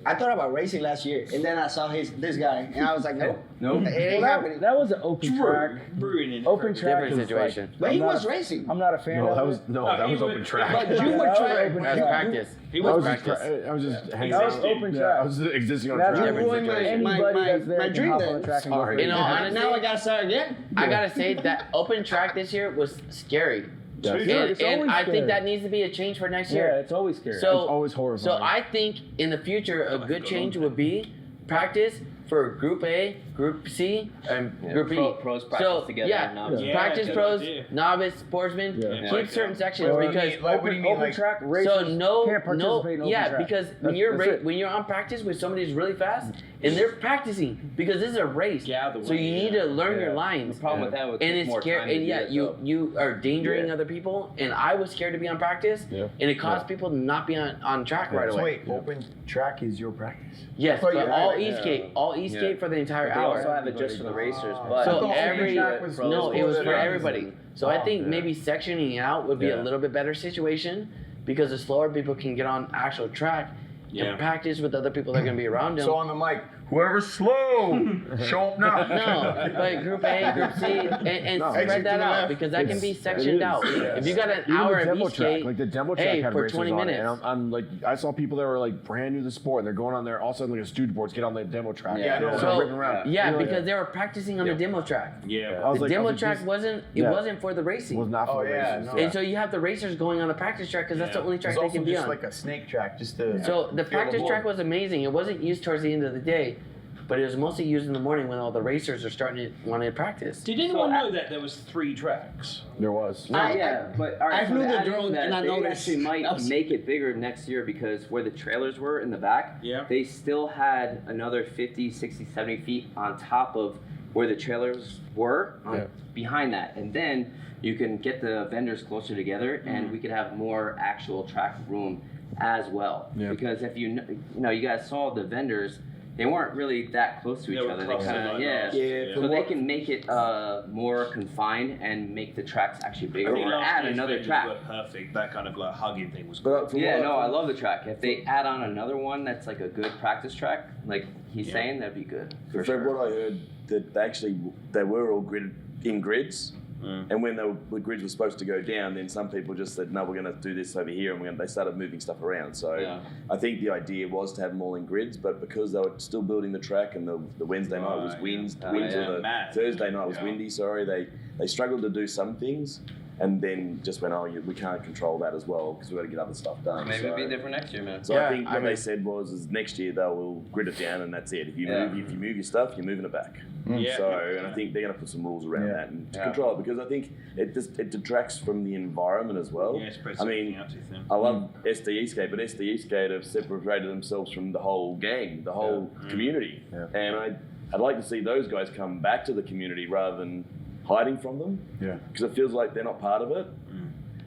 I thought about racing last year, and then I saw this guy, and I was like, nope. Nope. It ain't happening. That was an open track. Ruining Open track Different is situation. Like, But he I'm not was a- racing. I'm not a fan No, of that it. was that was open track. But you were That was trying. open That's track. practice. He I was was just practice. I was just hanging That was out. open Yeah, track. I was existing on That's track. Different ruined my- situation. Anybody that's there my can dream hop on then. the track and go Sorry. crazy. You know, honestly, Now I gotta start again. I gotta say that open track this year was scary. Yeah, And, it's and always I scary. think that needs to be a change for next year. Yeah, it's always scary. So, It's always horrifying. So I think in the future a good change would be practice for Group A, Group C, and Group B. Pros practice together. Yeah, and novice. Yeah, practice good pros, idea. novice, sportsman. Yeah. Keep certain sections Or- because Like, what do you mean, open like- track racers so no, can't participate in open yeah, track. because when That's- you're that's it. when you're on practice with somebody who's really fast and they're practicing because this is a race. Get out of the So way, you need to learn your The lines. problem with that would And take it's more scary, time to and do yeah, it, you though. you are endangering other people. And I was scared to be on practice, Yeah. and it caused people to not be on track right So away. wait, open track is your practice? Yes, thought but you all had it. Esk8, all Esk8 for the entire They hour. also have it just for the racers, but So thought every open track was no, for it was the for racers. everybody. So I think maybe sectioning out would be a little bit better situation because the slower people can get on actual track and practice with other people that are gonna be around them. So on the mic, whoever's slow, show up now. No, but Group A, Group C, and No. spread Exit that to the out left. because that can be It sectioned is. out. Yeah. If you got an Even hour the of demo track, Esk8, like the demo track hey, had for races 20 on it, minutes. and I'm like, I saw people that were like brand new to the sport, and they're going on there. All of a sudden, like a student boards get on the demo track. Yeah, I know. and So, they're ripping around. yeah, You know, because they were practicing on the demo track. Yeah. I was The like, demo I was track like, wasn't yeah. wasn't for the racing. was not for Oh, the yeah, races. no. And so you have the racers going on the practice track because that's the only track It's they also can be just on. like a snake track, just to. So the feel practice ball. track was amazing. It wasn't used towards the end of the day, but it was mostly used in the morning when all the racers are starting to want to practice. Did anyone know that there was 3 tracks? There was. Yeah, but all right, I flew so the adding drone that, and I they noticed actually might that was- make it bigger next year because where the trailers were in the back, they still had another 50, 60, 70 feet on top of where the trailers were behind that. And then you can get the vendors closer together and we could have more actual track room as well. Yeah. Because if you know, you guys saw the vendors, they weren't really that close to each They were other. They clustered kind like of, yeah. us. Yeah, So they can make it more confined and make the tracks actually I bigger think or last add year's another venues track. were perfect. That kind of like hugging thing was But from Yeah, what- no, I love the track. If they add on another one that's like a good practice track, like he's saying, that'd be good. For From sure. what I heard, that they were all in grids, and when the grids were supposed to go down, then some people just said, no, we're going to do this over here, and they started moving stuff around. So Yeah. I think the idea was to have them all in grids, but because they were still building the track, and the Wednesday night was winds, yeah. or the Mad. Thursday night was windy. Sorry, they struggled to do some things. And then just went, we can't control that as well because we've got to get other stuff done. Maybe so, it'd be different next year, man. So I think what they said was next year they will grid it down and that's it. If you move your stuff, you're moving it back. Yeah. So and I think they're going to put some rules around that and to Yeah. control it because I think it detracts from the environment as well. Yeah, spreads I mean, everything out too thin. I love SD Esk8, but SD Esk8 have separated themselves from the whole gang, the whole community, and I'd like to see those guys come back to the community rather than hiding from them. Yeah. Because it feels like they're not part of it.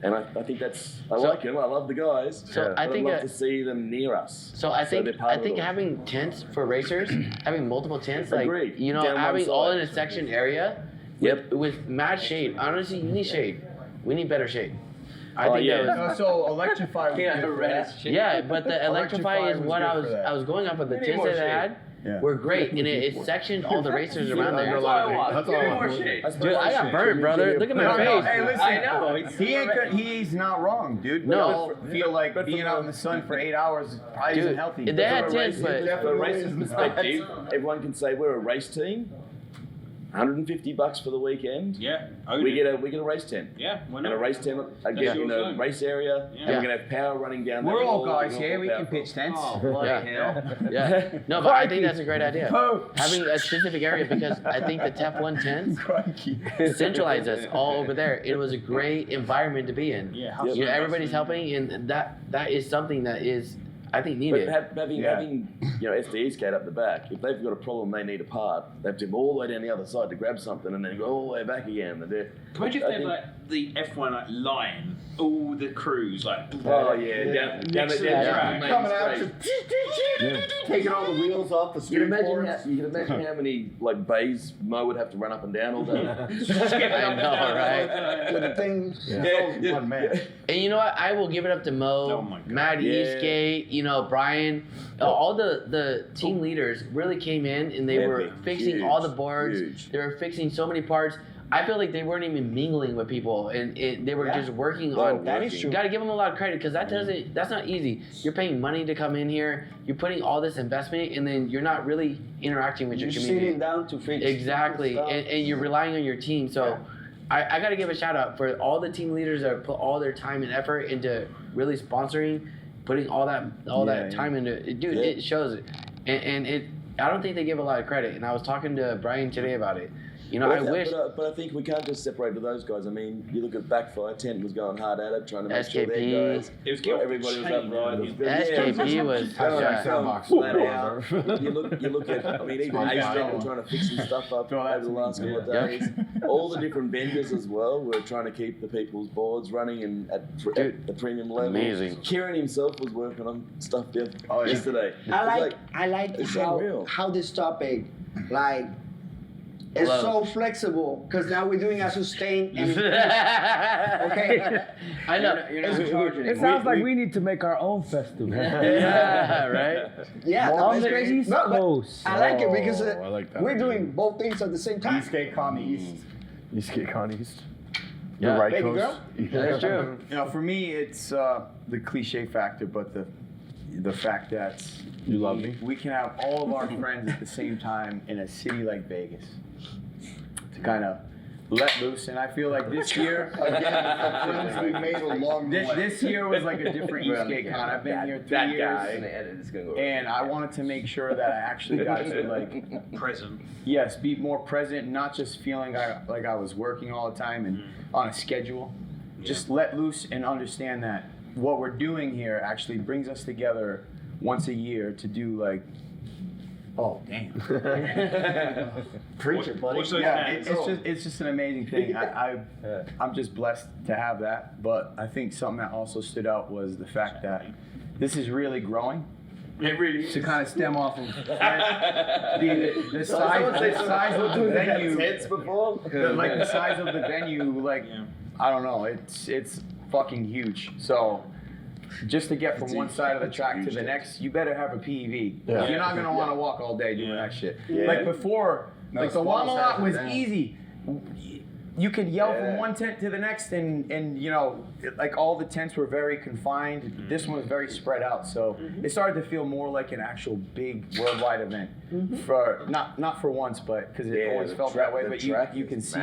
And I think I like them. I love the guys. So I but think I'd love to see them near us. So I think they're part of it all. having tents for racers, having multiple tents, like Agreed. you know, Down one having all side. in a section area, with mad shade. Honestly, you need shade. We need better shade. I think that was. So electrify. Was good for that. Yeah, but the electrify is was what good I for was that. I was going off of the We need tents more that I had. Yeah. Were great, and it sectioned all the racers around there. That's all I want. That's Give all me I more want. shade. Dude, I got burned, brother. Look at my No, face. hey, listen. I know. He ain't good. He's not wrong, dude. We No. all feel like being out in the sun for 8 hours probably Dude, isn't healthy. they had tents, but For races, everyone can say we're a race team. $150 for the weekend. Yeah. We get a race tent. Yeah. Why And a not? race tent again in a race area, Yeah. and we're gonna have power running down. We're that all wall, guys and here. all We can powerful. pitch tents. Oh, bloody hell. Yeah. No, but I think that's a great idea. Having a specific area, because I think the TEF 1 tents centralize us all over there. It was a great environment to be in. Yeah. You know, everybody's helping, and that is something that is, I think, But needed. having SDE skate up the back, if they've got a problem, they need a part. They have to go all the way down the other side to grab something, and then go all the way back again. And Imagine if they had like the F1 like line, all the crews like. Oh yeah, down next to the track. Coming out, taking all the wheels off the You can street imagine, boards. you can imagine how many like bays Mo would have to run up and down all day. I know, right? With the thing, one man. And you know what? I will give it up to Mo, Oh my God. Matt, Yeah. Esk8, you know, Brian. All the team leaders really came in and they were Epic. fixing Huge. all the boards. Huge. They were fixing so many parts. I feel like they weren't even mingling with people, and they were just working on. That is true. You got to give them a lot of credit because that's not easy. You're paying money to come in here. You're putting all this investment, and then you're not really interacting with You're your community. sitting down to fix Exactly, stuff. and you're relying on your team. So I got to give a shout out for all the team leaders that put all their time and effort into really sponsoring, putting all that time into it. Dude, it shows it. And it, I don't think they give a lot of credit. And I was talking to Brian today about it. You know, I wish. But I think we can't just separate to those guys. I mean, you look at Backfire, Tent was going hard at it, trying to make sure their SKP. guys. It was good. Everybody was upright. It was good. SKP was. Flat out. You look at, I mean, even Ace trying to fix some stuff up over the last couple of days. All the different vendors as well were trying to keep the people's boards running and at the premium level. Amazing. Kieran himself was working on stuff yesterday. I like it's unreal. how this topic, like, it's so flexible because now we're doing a sustain and okay. I know. You're not charging It sounds like we need to make our own festival. Yeah, right? Yeah, On that's the crazy. East No, but Coast. I like it because I like that. we're doing both things at the same time. Esk8Con East. Esk8Con East. Yeah. The right Baby coast. girl? That's true. You know, for me, it's the cliche factor, but the fact that You love me? we can have all of our friends at the same time in a city like Vegas to kind of let loose. And I feel like this year, Friends we made along the way. this year was like a different Esk8Con. I've been here 3 years, It's gonna go and I wanted to make sure that I actually got to like, Present. yes, be more present, not just feeling like I was working all the time and on a schedule. Just let loose and understand that what we're doing here actually brings us together once a year to do like, oh damn, Preach it, buddy. What's those yeah, hands? it's just an amazing thing. I'm just blessed to have that. But I think something that also stood out was the fact that this is really growing. It really To kind of stem off of the size of the venue, like the size of the venue, like I don't know, it's fucking huge. So just to get from one side of the track to the next, you better have a PEV. Yeah. You're not gonna want to walk all day doing that shit. Yeah. Like before, like the small Wama lot size was down. easy. You could yell from one tent to the next, and you know, like all the tents were very confined. This one was very spread out, so it started to feel more like an actual big worldwide event. For not for once, but because it always felt that way. But you can see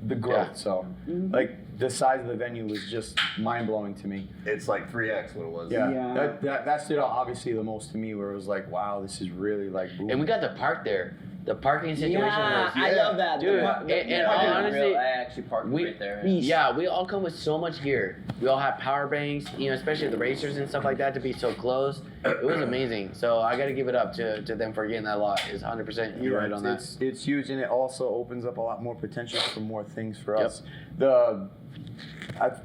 the growth. So like the size of the venue was just mind blowing to me. It's like 3x what it was. Yeah. That stood out obviously the most to me, where it was like, wow, this is really like booming. And we got the park there. The parking situation was. I love that. Dude, and honestly, I actually parked right there. Yeah, we all come with so much gear. We all have power banks, you know, especially the racers and stuff like that, to be so close. It was amazing. So I got to give it up to them for getting that lot. It's 100%. You're right on that. It's huge, and it also opens up a lot more potential for more things for Yep. us.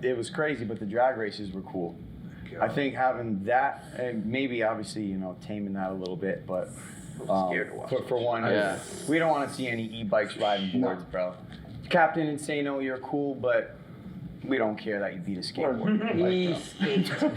It was crazy, but the drag races were cool. I think having that, and maybe obviously, you know, taming that a little bit, but for one, Yeah. we don't want to see any e-bikes riding boards, bro. Captain Insano, you're cool, but we don't care that you beat a skateboard.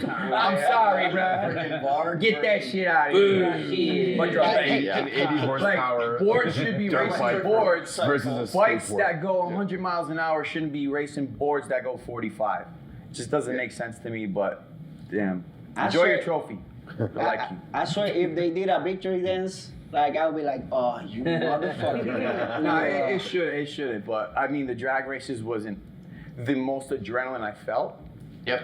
I'm sorry, bro. Get that shit out of here. An 80 horsepower. Like, boards should be dirt racing bike boards. versus a Bikes skateboard. that go 100 miles an hour shouldn't be racing boards that go 45. It just doesn't make sense to me, but damn. Enjoy your trophy. I like you. I swear, if they did a victory dance Like I'll be like, oh, you motherfucker. No, it shouldn't. But I mean, the drag races wasn't the most adrenaline I felt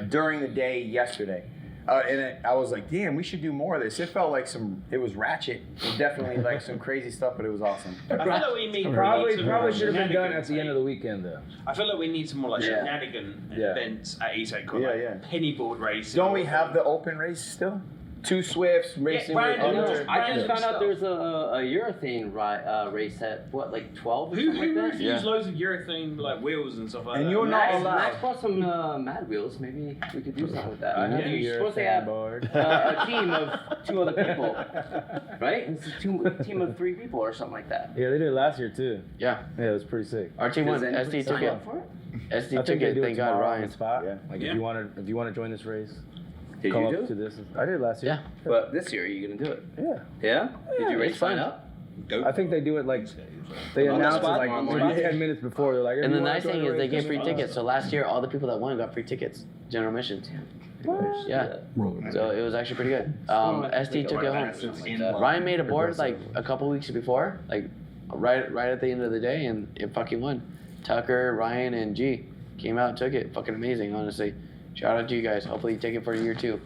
during the day yesterday. I was like, damn, we should do more of this. It felt like it was ratchet. It was definitely like some crazy stuff, but it was awesome. I feel like we need Probably some more should have been done at the shenanigans, end of the weekend though. I feel like we need some more like shenanigan events at Esk8 Con, like penny board racing. Don't we have the open race still? 2 Swifts racing with other. I just found out there's a urethane race at what, like 12 or Who something like that? use loads of urethane like wheels and stuff like And that? you're not allowed. Max bought some mad wheels. Maybe we could do something with that. I have a You're supposed to have a team of 2 other people, right? It's a team of 3 people or something like that. Yeah, they did it last year too. Yeah. Yeah, it was pretty sick. Our team won. Does anybody SD took sign it. up for it? I SD think took they it. do Thank God, tomorrow on Ryan. the spot. Yeah. Like if you want to join this race, Did come you up do to it? this. I did it last year. But this year, are you gonna do it? Yeah. Yeah? Did you it's sign fun. up? I think they do it like they On the announce it spot? like On the maybe spot? 10 minutes before. They're like, And the "Everyone nice join thing the is they race, get come free on." tickets. So last year, all the people that won got free tickets. General admissions. Yeah. So it was actually pretty good. SD took it home. Ryan made a board like a couple weeks before, like right at the end of the day, and it fucking won. Tucker, Ryan, and G came out and took it. Fucking amazing, honestly. Shout out to you guys. Hopefully you take it for year 2.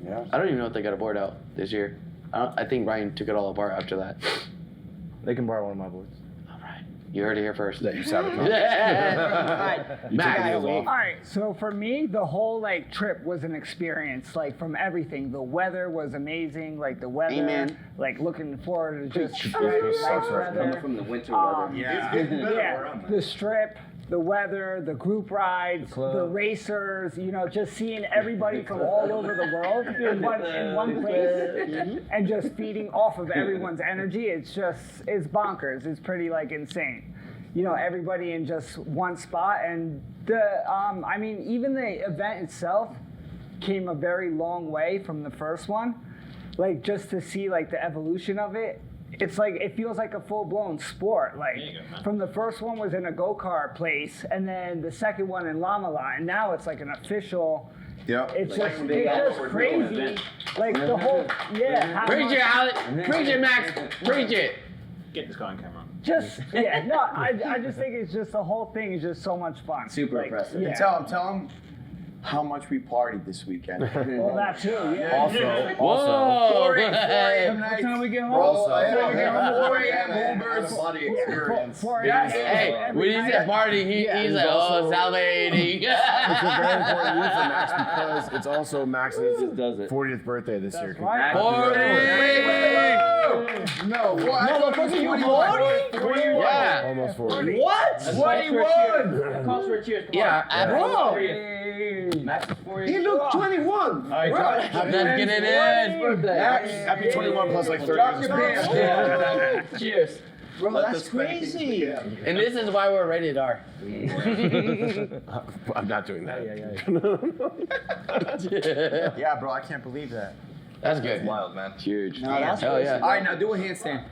Yeah. I don't even know if they got a board out this year. I think Ryan took it all apart after that. They can borrow one of my boards. All right. You heard it here first. That you sabotage. Max. All right, so for me, the whole like trip was an experience, like from everything. The weather was amazing, like the weather, Amen. like looking forward to just Sucks nice right now. weather. From the winter weather. Yeah. It's getting better where I'm Yeah, at. the strip, the weather, the group rides, the racers, you know, just seeing everybody from all over the world in one place and just feeding off of everyone's energy. It's bonkers. It's pretty like insane. You know, everybody in just one spot. And I mean, even the event itself came a very long way from the first one. Like just to see like the evolution of it. It's like, it feels like a full-blown sport. Like, from the first one was in a go-kart place, and then the second one in Llama Line. Now it's like an official. Yeah. It's just crazy. Like the whole, how Preach much- it, Alex. Preach it, Max. Preach it. Get this guy on camera. Just no. I just think it's just the whole thing is just so much fun. Super impressive. Yeah. Tell them how much we partied this weekend. Well, that too. Yeah. Whoa. 4 a.m. What nights. time we get home? Bro, I yeah, we get home 4 a.m. Out of body experience. Hey, when he said party, he's like, oh, salivating. It's a very important year for Max because it's also Max's does it. 40th birthday this year. Right. No, what? No, the fucking you 40? Yeah. Almost 40. What? 21! Calls for a cheers. Come Yeah, on. Bro, Max is 40. he looked 21. All right, Let's get it in. Happy 21 plus like 30 Drop years. your pants. Cheers. Bro, that's crazy. And this is why we're rated R. I'm not doing that. Yeah, bro, I can't believe that. That's good. Wild, man. Huge. No, that's Hell crazy. yeah. All right, now do a handstand.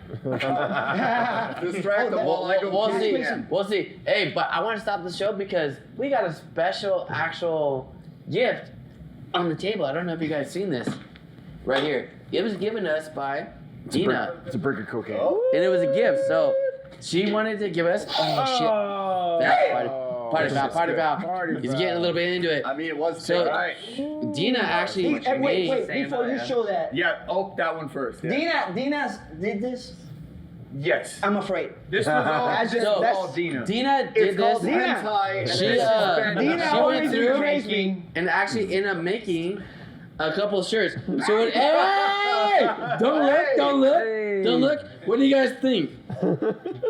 Distract the ball. We'll see. Yeah. We'll see. Hey, but I want to stop the show because we got a special actual gift on the table. I don't know if you guys seen this. Right here. It was given to us by Dina. It's a brick of cocaine. And it was a gift. So she wanted to give us. Oh, shit. That's party foul. He's getting a little bit into it. I mean, it was So right. Dina actually Wait, made. before you show that. Yeah, that one first. Yeah. Dina did this? Yes. I'm afraid. This was all So, Dina. Dina It's did called this. hentai. She, Dina she always went through making. and actually ended up making a couple of shirts. So, hey! Don't look. What do you guys think?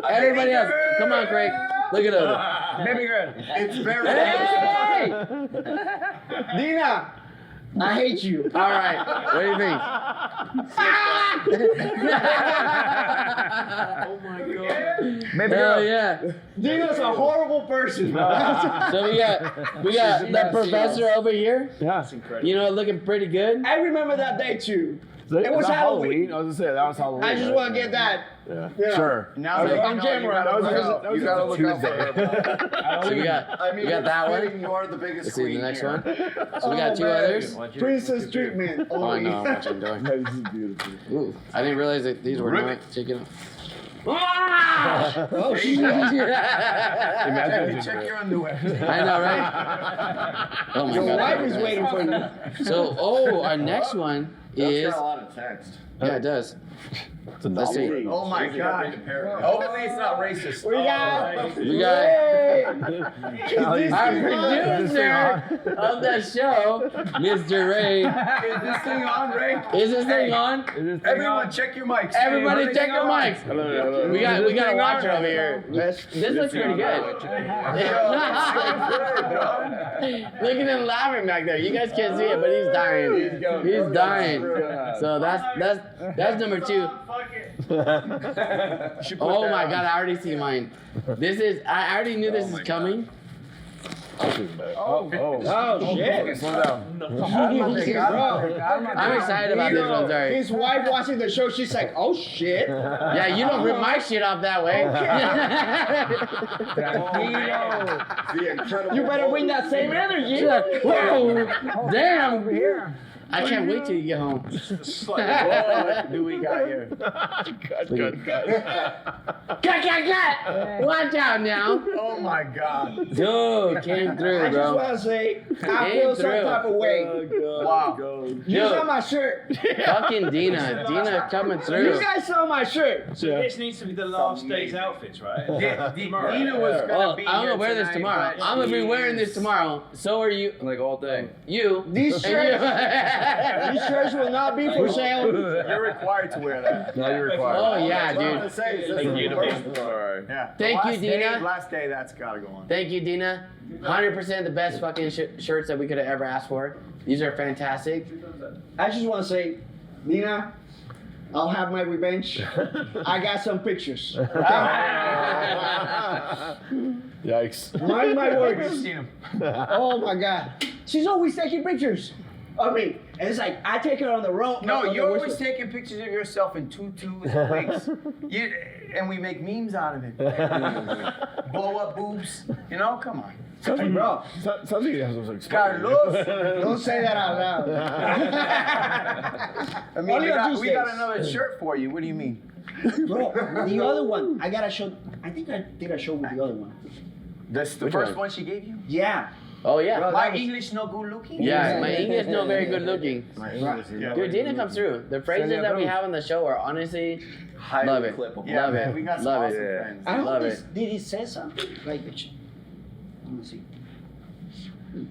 Everybody else, come on, Craig. Look at them. Baby girl. It's very. Hey! Dina, I hate you. All right. What do you think? Oh my god. Baby Hell girl. yeah. Dina's a horrible person. So we got the professor over here. Yeah. You know, looking pretty good. I remember that day too. It was Halloween. I was gonna say that was Halloween. I just right? want to get that. Yeah. You know. Sure. Now on camera. That was You gotta look out for Tuesday. So we got, I mean, we got that one. You are the biggest Let's see queen the next here. one. So we got two others. Princess treatment. Oh, I know what I'm doing. This is beautiful. Ooh, I didn't realize that these were not taken off. Oh shit! Imagine Check your underwear. I know, right? Oh my Your god. wife is waiting for you. So, our next one That's is. got a lot of text. Yeah, it does. It's a Let's see. novel. Oh my god. Hopefully it's not racist. We got. We got our producer of the show, Mr. Ray. Is this thing on, Ray? Is this thing on? Everyone check your mics. Everybody check your mics. Hello. We got a watcher over here. This looks pretty good. Look at him laughing back there. You guys can't see it, but he's dying. He's dying. So that's number 2. Oh my god, I already see mine. I already knew this is coming. Oh shit! Slow down. I'm excited about this one, sorry. His wife watching the show, she's like, "Oh shit!" Yeah, you don't rip my shit off that way. You better bring that same energy. She's like, whoa, damn. I can't wait till you get home. What do we got here? Good. Cut. Watch out now. Oh my god. Dude, came through, I just bro. want to say, I Came feel some through. type of way. Wow. You saw my shirt. Fucking Dina. Dina coming You through. guys saw my shirt. So this needs to be the last day's outfits, right? Tomorrow. Dina was gonna Well, be I'm here gonna wear this tonight, tomorrow. but I'm gonna be she wearing this is- tomorrow. So are you. Like all day. You. These and shirts, you. these shirts will not be for sale. You're required to wear that. Now you're required. Oh yeah, That's what I'm dude. gonna say. Is this Thank the you. first- Alright. Yeah. Thank you, Last day- Dina. Last day, that's gotta go on. Thank you, Dina. 100% the best fucking shirts that we could have ever asked for. These are fantastic. I just want to say, Nina, I'll have my revenge. I got some pictures. Okay? Yikes. Mind my words. Oh my god. She's always taking pictures of me. And it's like, I take her on the road. No, on the you're always whistle. taking pictures of yourself in tutus and wigs. And we make memes out of it. Blow up boobs. You know, come on. Hey, bro, Sounds like you have some Carlos. don't say that out loud. I mean, Only we on got Tuesdays. another shirt for you. What do you mean? Bro, the other one, I gotta show. I think I did a show with the other one. That's the Which first one? one she gave you? Yeah. Oh yeah. Bro, My that was- English no good looking? Yeah, my English no very good looking. Yeah. Dude, Dina comes through. The phrases that we have on the show are honestly, love it. Yeah, Love man, it. we got some Love awesome it. friends. I hope Love this, it. did he say something? Like, let me see.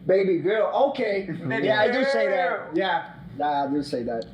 Baby girl, okay. Yeah, I do say that. Yeah, I do say that.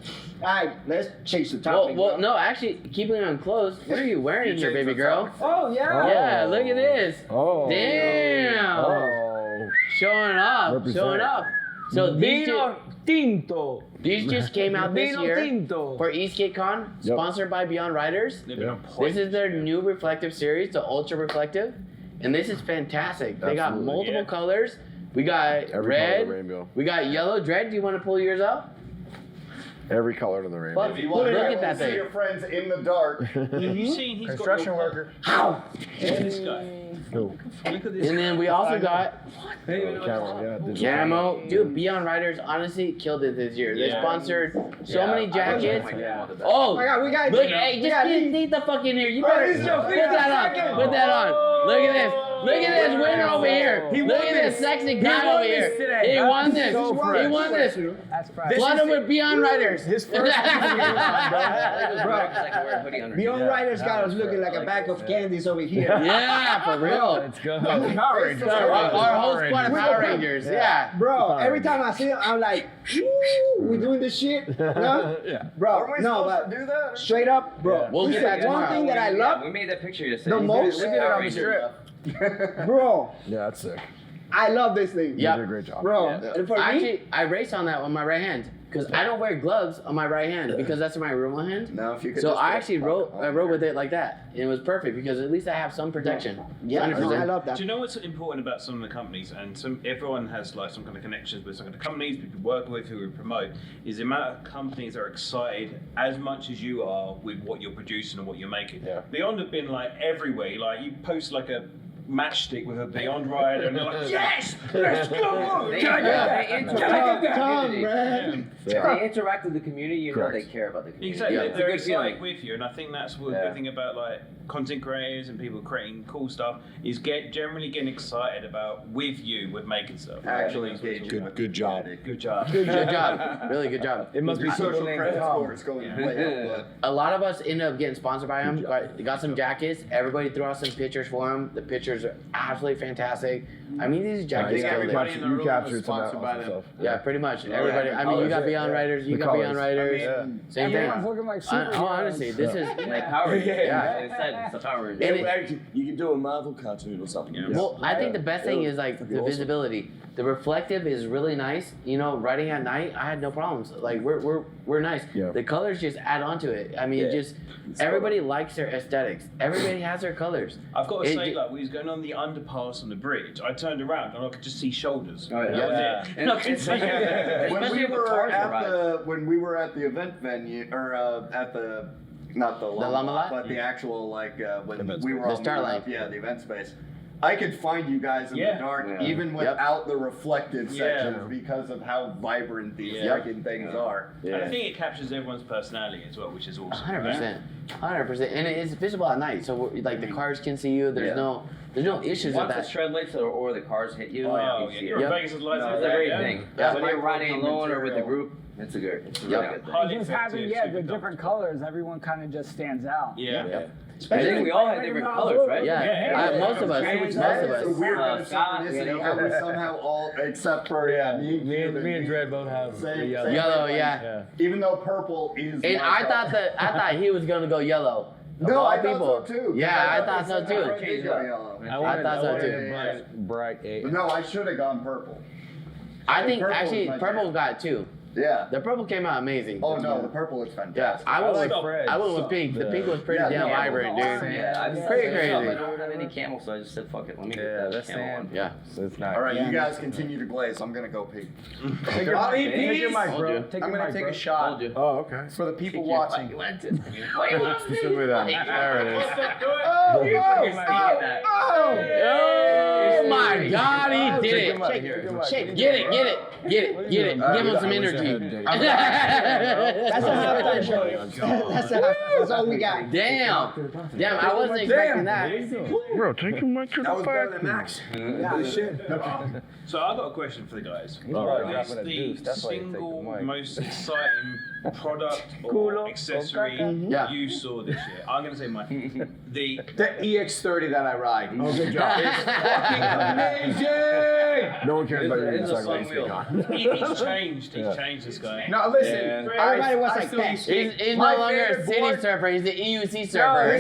All right, let's change the topic. Well, no, actually, keeping it on close. What are you wearing here, baby girl? Oh, yeah. Yeah, look at this. Oh. Damn. Oh. Showing off. Represent. Showing off. So Vino Tinto. these just came out this Vino year Tinto. for Esk8Con, Yep. sponsored by Beyond Riders. Living on This point. is their new reflective series, the Ultra Reflective, and this is fantastic. They got Absolutely, multiple yeah. colors. We got Every color of red. the rainbow. We got yellow. Dread, do you want to pull yours up? Every color of the rainbow. Fuck, If you look want to at that see thing. your friends in the dark, Have you seen he's Construction got worker. How? Look at this guy. Look at this. And then we also got Camera, yeah. camo. Dude, Beyond Riders honestly killed it this year. They Yeah. sponsored so many jackets. Oh Oh, my god, we got look, hey, just get the fuck in here. You better this is your put favorite that on. second. Put that on. Look at this. Look at this winner over here. Look at this sexy guy over here. He won this. He won this. That's right. Flood him with Beyond Riders. His first Beyond Riders got us looking like a bag of candies over here. Yeah, for real. Let's go. Our whole squad of Power Rangers. Yeah. Bro, every time I see him, I'm like, woo, we doing this shit? No? Yeah. Bro, are we no, supposed but to do that? straight up, bro. We'll get back One tomorrow. thing that I love, We made that picture yesterday. the most, Look at it on the strip. bro, Yeah, that's sick. I love this thing. Yep. You did a great job. Bro, and for me, Actually, I race on that with my right hand. because I don't wear gloves on my right hand because that's my real hand. No, if you could So just I put actually I rode with it like that, and it was perfect because at least I have some protection. Yeah, no, 100%. I love that. Do you know what's important about some of the companies, and everyone has like some kind of connections with some kind of companies, people work with, who we promote, is the amount of companies that are excited as much as you are with what you're producing and what you're making. Yeah. Beyond have been like everywhere, like you post like a matchstick with a Beyond rider, and they're like, yes, let's go! They interact with the community, you know they care about the community. Exactly, Yeah. It's a they're good excited feeling. with you, and I think that's what the good thing about like content creators and people creating cool stuff is generally getting excited about with you with making stuff. Actually engaging. Good job. Good job. Good job. Really good job. It must be Social social named credit Tom. scores going way up. A lot of us ended up getting sponsored by them. Got some jackets. Everybody threw out some pictures for them. The pictures are absolutely fantastic. I mean, these jackets killed everybody it. in the room was captured some sponsored by them. stuff. Yeah, pretty much. Everybody. I mean, you got Beyond Riders. You The got Beyond colors. Riders. Same thing. Everyone's looking like superheroes. Honestly, this is. Like Power Rangers. Yeah. They said it's a Power Ranger. And it- Actually, you can do a Marvel cartoon or something. Yeah. Well, I think the best thing is like the Awesome. visibility. The reflective is really nice. You know, riding at night, I had no problems. Like we're nice. Yeah. The colors just add on to it. I mean, Yeah. just everybody likes their aesthetics. Everybody has their colors. I've got to It- say, like, we was going on the underpass on the bridge. I turned around and I could just see shoulders. Oh, yeah. That was Yeah. it. And I could see When Especially we with were cars at arrive. when we were at the event venue or at the not the Llama Lot? but the actual like when Event we were space. all The meeting Starlight. up, yeah, the event space. I could find you guys in Yeah. the dark Yeah. even Yep. without the reflective Yeah. sections because of how vibrant these Yeah. fucking things are. And I think it captures everyone's personality as well, which is awesome. 100%. 100%. And it's visible at night, so like the cars can see you. There's no issues with Once the that. tread lights or the cars hit you, Oh, you yeah. see You're it. Yep. Vegas is lights. It's a great thing. Yeah. When you're riding Micro alone or with the material. group, it's a really Yep. good thing. Highly Just having effective, the super different colors, everyone kind of just stands out. Yeah. I think we all had different colors, right? Yeah, most of us. Trans- Most of It's a us. weird bit of Scott, synchronicity how we somehow all except for Me and Dred both have the yellow. Yellow, like, yeah. Even though purple is And my I color. thought he was gonna go yellow. Of No, all I thought people. so too. Yeah, I thought they so said my too. friend did go yellow. I thought so too. Yeah. Bright A. No, I should have gone purple. I think Purple actually is my purple favorite. got two. Yeah. The purple came out amazing. Oh no, the purple is Yeah, fantastic. I went like with Fred's. I went with pink. The pink was pretty Yeah, damn no, vibrant, dude. Yeah, I just Pretty I crazy. don't have any camel, so I just said, fuck it, let me Yeah, get that's that camel sand. one. Yeah. So it's not. All right, you guys continue to glaze. I'm gonna go pee. Take your mic, bro. Take I'm your gonna mic, take bro. a shot Told you. Oh, okay. for the people watching. Specifically that. There it is. Oh my God, he did it. Take your mic. Get it. Give him some energy. That's a halftime show. That's all we got. Damn, I wasn't expecting that. Bro, take your mic to That was the better back. than Max. So I've got a question for the guys. probably What is dropping a deuce, the that's why you take the single mic. most exciting product or accessory Yeah. you saw this year? I'm going to say mine. The The EX30 that I ride. Oh, good job. Amazing! No one cares about your It's a motorcycle fun wheel. ESK8Con. he's changed. He's changed this guy. No, listen. Everybody was like still that. use He's My no longer a favorite city board- surfer. He's the EUC surfer.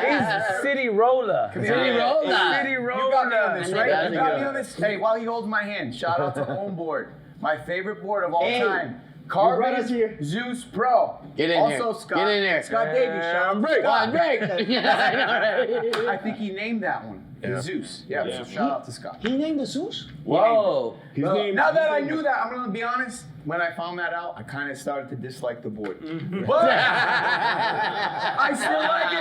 He's City Roller. City Roller. City You got me on this, I right? think You got me on this. Hey, while he holds my hand, shout out to Homeboard, my favorite board of all Hey, time. brought us Carbon here. Zeus Pro. Get in also here. Scott. Get in there. Scott Davies. Shout out to Break. Scott. Break. Yeah, I know, I right? think he named that one. Yeah. Zeus. Yeah, so shout out to Scott. He named the Zeus? Whoa. Now that I knew that, I'm gonna be honest. When I found that out, I kind of started to dislike the board. But I still like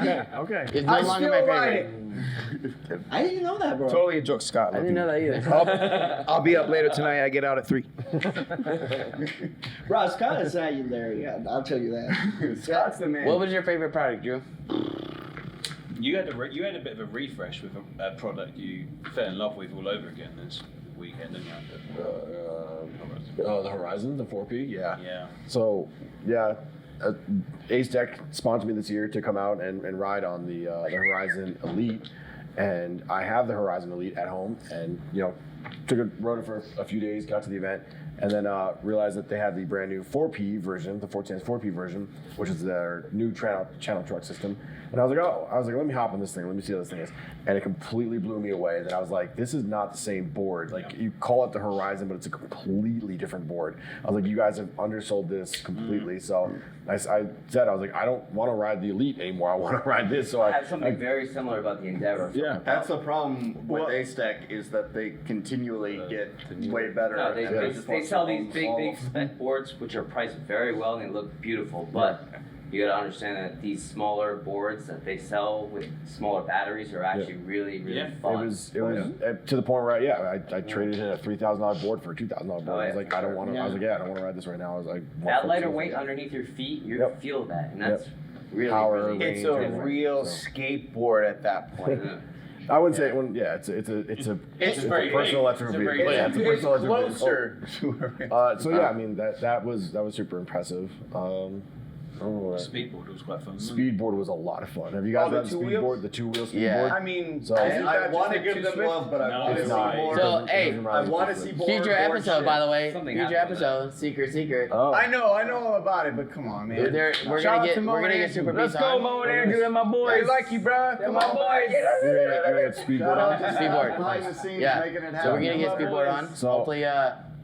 it. Okay. It's no I longer still my ride favorite. it. I didn't know that, bro. Totally a joke, Scott. I didn't know that either. I'll be up later tonight. I get out at 3. Bro, Scott is there. Yeah, I'll tell you that. Scott's the man. What was your favorite product, Drew? You had a bit of a refresh with a product you fell in love with all over again this weekend, didn't you? The Horizon, the 4P, yeah. Yeah. So, yeah, Ace Deck sponsored me this year to come out and ride on the Horizon Elite, and I have the Horizon Elite at home, and rode it for a few days, got to the event, and then realized that they had the brand new 4P version, the 410's 4P version, which is their new channel truck system. And I was like, let me hop on this thing, let me see how this thing is. And it completely blew me away. And then I was like, this is not the same board. Like, you call it the Horizon, but it's a completely different board. I was like, you guys have undersold this completely. So I said, I was like, I don't want to ride the Elite anymore. I want to ride this. So I have something very similar about the Endeavor. Yeah, that's the problem with Acetec is that they continually get way better. No, they sell these big spec boards, which are priced very well and they look beautiful, but you gotta understand that these smaller boards that they sell with smaller batteries are actually really fun. It was to the point where I traded in a $3,000 board for a $2,000 board. I was like, I don't want to. I was like, I don't want to ride this right now. I was like, that lighter weight underneath your feet, you feel that, and that's really power. It's a real skateboard at that point. I wouldn't say it's a personal electric vehicle. It's closer. So yeah, I mean that was super impressive. Speedboard was quite fun. Speedboard was a lot of fun. Have you guys had the speedboard, the 2-wheel speedboard? Yeah. I mean, so I want to give them love, but I want to see more. So hey, I want to see more. Future episode, shit. by the way. Future episode, secret. Oh. I know all about it, but come on, man. We're gonna get Super Let's go, Mo and Andrew and my boys. They like you, bro. Come on, boys. You're gonna get speedboard on? Speedboard. Behind the scenes, Yeah. making it happen. So we're gonna get speedboard on. So-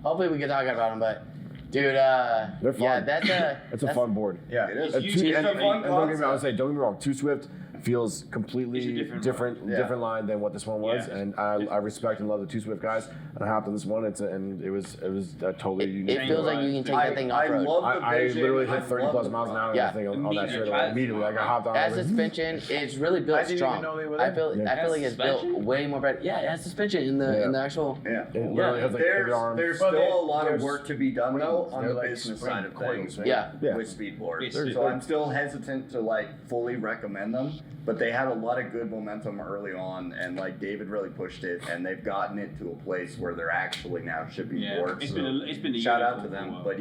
Hopefully we can talk about them, but. Dude, they're fun. Yeah, it's a fun board. Yeah, it is. And It's a fun don't get me concept. wrong. Don't get me wrong. 2Swift feels completely different line than what this one was, and I respect and love the 2Swift guys. And I hopped on this one. It was a totally unique. It feels like you can take that thing off road. I literally hit 30+ miles an hour on that thing on that straight away immediately. Like I hopped on. That suspension is really built strong. I feel like it's built way more better. Yeah, it has suspension in the actual. Yeah. It literally has like pivot arms. There's still a lot of work to be done though on the business side of things. Yeah. With speedboards. So I'm still hesitant to like fully recommend them, but they had a lot of good momentum early on, and like David really pushed it, and they've gotten it to a place where they're actually now shipping boards. It's been a shout year out to them, but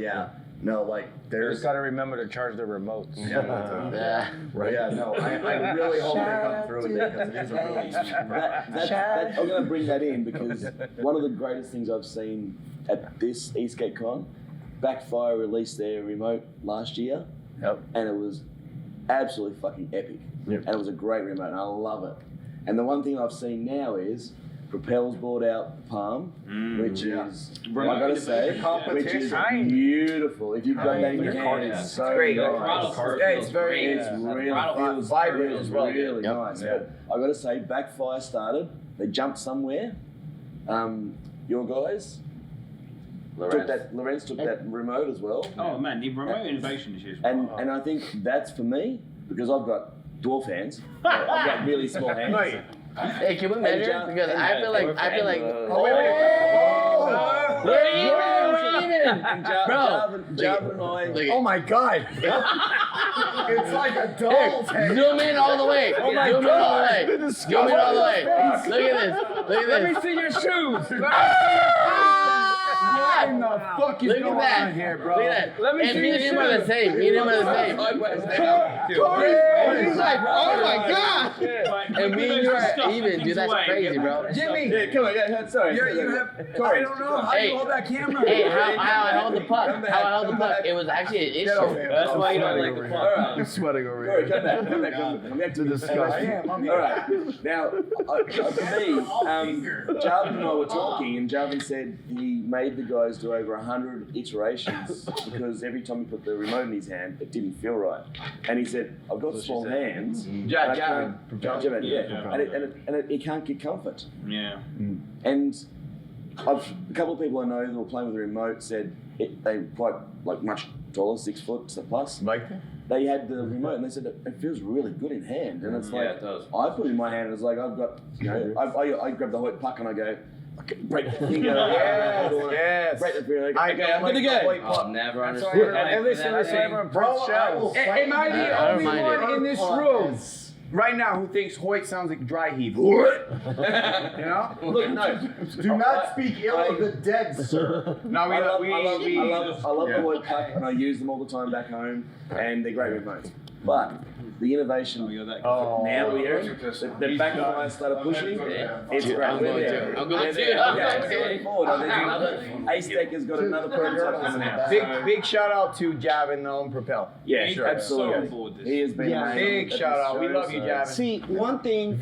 no, like there's. Just gotta remember to charge their remotes. Right. Yeah, no, I really hope they come through with it because it is a really I'm going to bring that in because one of the greatest things I've seen at this Esk8 Con, Backfire released their remote last year, and it was absolutely fucking epic. And it was a great remote, and I love it. And the one thing I've seen now is Propel's brought out the Palm, which is, I gotta say, which is beautiful. If you've got that in your hand, it's so great. nice. It's really feels vibrant as well. really nice. But I gotta say, Backfire started, they jumped somewhere. Your guys, Lorenz took that remote as well. Oh man, the remote innovation is huge. And I think that's for me, because I've got dwarf hands. I've got really small hands. Hey, can we measure? Because I feel like. Jarvin and I. Oh my God! It's like a doll's head. Zoom in all the way. Oh my Zoom in all the way. Zoom in all the way. Look at this. Look at Let me this. see your shoes. What in the fuck is Look going at that. on here, bro? Look at that. Let me And see me and your him are the shoes. same. Me and him are the same. He's like, oh my God! And me and you are even, dude. That's crazy, bro. Jimmy, Come on, sorry. you have. I don't know how Hey. you hold that camera. Hey, how I held the puck. How I held the puck. It was actually an issue. That's why you don't like the plug. I'm sweating over Corey, here. come back to discussion. All right. Now, for me, Jarvin and I were talking, and Jarvin said he made the guys do over 100 iterations because every time he put the remote in his hand, it didn't feel right. And he said, I've got small hands. Jarvin, yeah. And it can't get comfort. Yeah. And a couple of people I know who were playing with the remote said they quite like much taller, 6 foot plus. Like that? They had the remote and they said it feels really good in hand. And it's like, it does. I put it in my hand and it's like I've got, I grab the Hoyt puck and I go, break the finger. Yes. Break the finger. I Okay, I'm good to go. I'll never understand. And listen, everyone, Bro, I will fight am I the I don't only mind one it. in this room right now who thinks Hoyt sounds like dry heave? You know? Look, no. Do not speak ill of the dead, sir. No, I love the Hoyt puck and I use them all the time back home and they're great remotes. But the innovation. Oh, now we hear it. The back of the line started pushing. It's great. I'm going to. I'm going to. Yeah, going forward. Ace8 has got another prototype coming out. Big shout out to Javin on Propel. Yeah, sure, absolutely. He has been big shout out. We love you, Javin. See, one thing,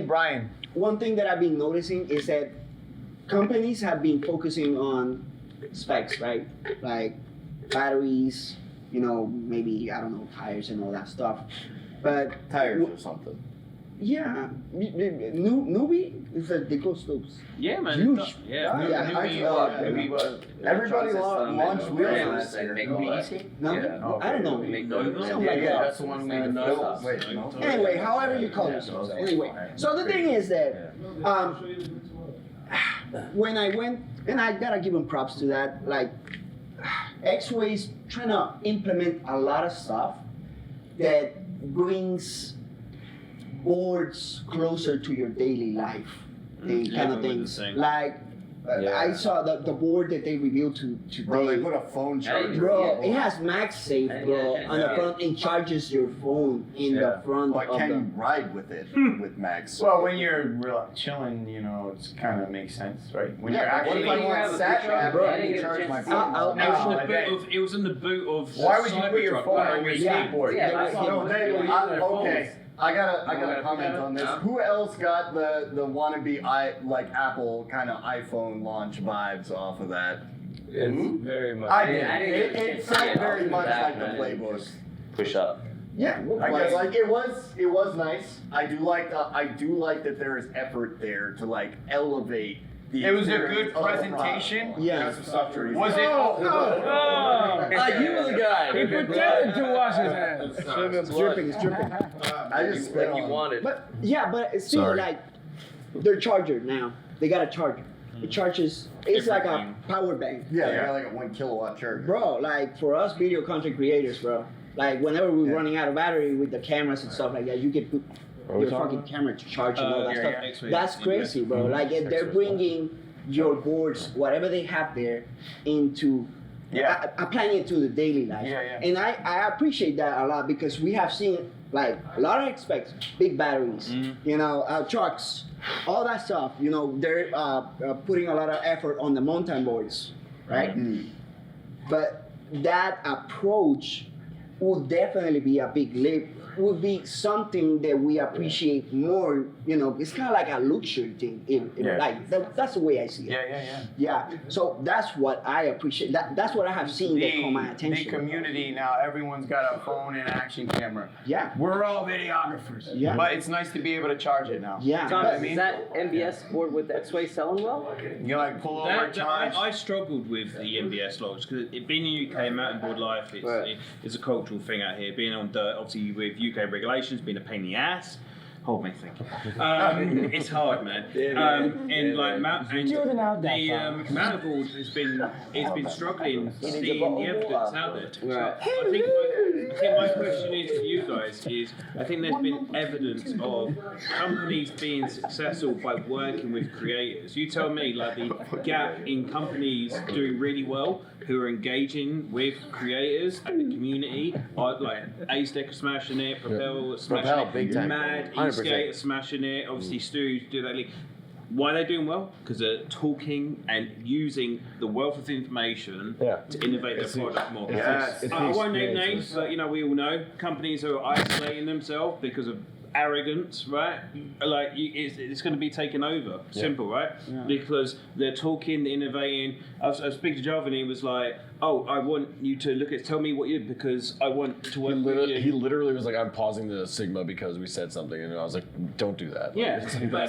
Brian. One thing that I've been noticing is that companies have been focusing on specs, right? Like batteries, maybe, I don't know, tires and all that stuff. But tires or something. Yeah, newbie is a they go slopes. Yeah, man. Huge. Everybody launched wheels. No, I don't know. Something like that. That's the one we know. Anyway, however you call yourselves. Anyway, so the thing is that when I went, and I gotta give them props to that, like X-Way's trying to implement a lot of stuff that brings boards closer to your daily life and kind of things. Like I saw the board that they revealed today. Bro, they put a phone charger. Bro, it has MagSafe, bro, on the front and charges your phone in the front. But can you ride with it with Max? Well, when you're chilling, it's kind of makes sense, right? When you're actually charge my phone. It was in the boot of. Why would you put your phone on your skateboard? Okay. I gotta comment on this. Who else got the wannabe Apple kind of iPhone launch vibes off of that? It's very much. I did. It felt very much like the playbook. Push up. Yeah, like it was nice. I do like that there is effort there to elevate. It was a good presentation. Yeah. Was it? You were the guy. He pretended to wash his hands. It's dripping. I just spit you wanted. But still their charger now. They got a charger. It charges. It's like a power bank. Yeah, they got like a 1 kilowatt charger. Bro, like for us video content creators, bro. Like whenever we're running out of battery with the cameras and stuff like that, you can put your fucking camera to charge and all that stuff. That's crazy, bro. Like if they're bringing your boards, whatever they have there, into applying it to the daily life. And I appreciate that a lot because we have seen like a lot of specs, big batteries, trucks, all that stuff. They're putting a lot of effort on the mountain boards, right? But that approach would definitely be a big leap. Would be something that we appreciate more. It's kind of like a luxury thing. That's the way I see it. Yeah. So that's what I appreciate. That's what I have seen that caught my attention. The community now, everyone's got a phone and action camera. Yeah. We're all videographers. Yeah. But it's nice to be able to charge it now. Yeah. John, is that MBS board with the X-Way selling well? You pull over, charge. I struggled with the MBS launch because being in UK, mountain board life, it's a cultural thing out here. Being on dirt, obviously with UK regulations, being a pain in the ass. Hold me, thank you. It's hard, man. Mountain board has been struggling seeing the evidence out there. Right. I think my question is to you guys is I think there's been evidence of companies being successful by working with creators. You tell me the gap in companies doing really well who are engaging with creators and the community, like Ace8 are smashing it, Propel smashing it, big time. Mad, Esk8 are smashing it, obviously Stu's do that league. Why are they doing well? Because they're talking and using the wealth of information to innovate their product more. I won't name names, but we all know companies who are isolating themselves because of arrogance, right? It's going to be taken over. Simple, right? Yeah. Because they're talking, they're innovating. I was speaking to Jarvin, and he was like, "Oh, I want you to tell me what you because I want to work with you." He literally was like, "I'm pausing the Sigma because we said something," and I was like, "Don't do that." Yeah, but I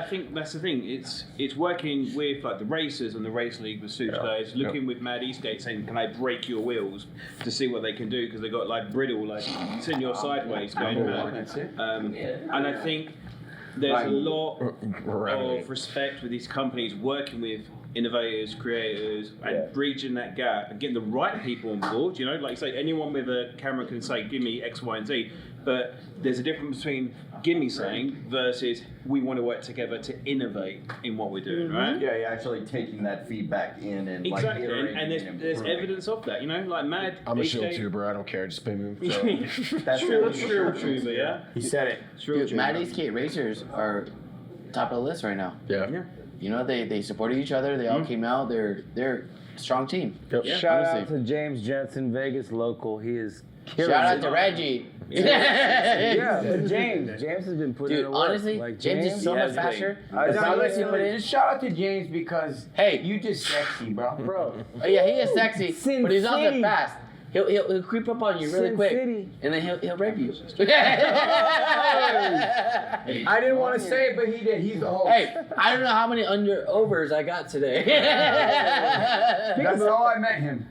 think that's the thing. It's working with the racers and the race league with Suits guys, looking with Mad Esk8 saying, "Can I break your wheels to see what they can do?" Because they got brittle, send your sideways going mad. And I think there's a lot of respect with these companies working with innovators, creators, and bridging that gap and getting the right people on board. You know, like say, anyone with a camera can say, "Give me X, Y, and Z," but there's a difference between "give me something" versus we want to work together to innovate in what we're doing, right? Yeah, you're actually taking that feedback in and Exactly, like and there's evidence of that. You know, like Mad. I'm a Esk8 YouTuber. I don't care. Just pay me. So. That's true, but yeah. He said it. Dude, Mad Esk8 racers are top of the list right now. Yeah. You know, they supported each other. They all came out. They're a strong team. Yep. Yeah, Shout honestly. out to James Jensen, Vegas local. He is killing Shout out it. to Reggie. Yeah, but James has been putting Dude, in work. honestly, like James is so much faster. The progress he put in. Just shout out to James because Hey, you just sexy, bro. Oh yeah, he is sexy, Sin but he's also City. fast. He'll creep up on you really Sin quick, City. and then he'll rape you. I didn't want to say it, but he did. He's the host. Hey, I don't know how many overs I got today. That's how I met him.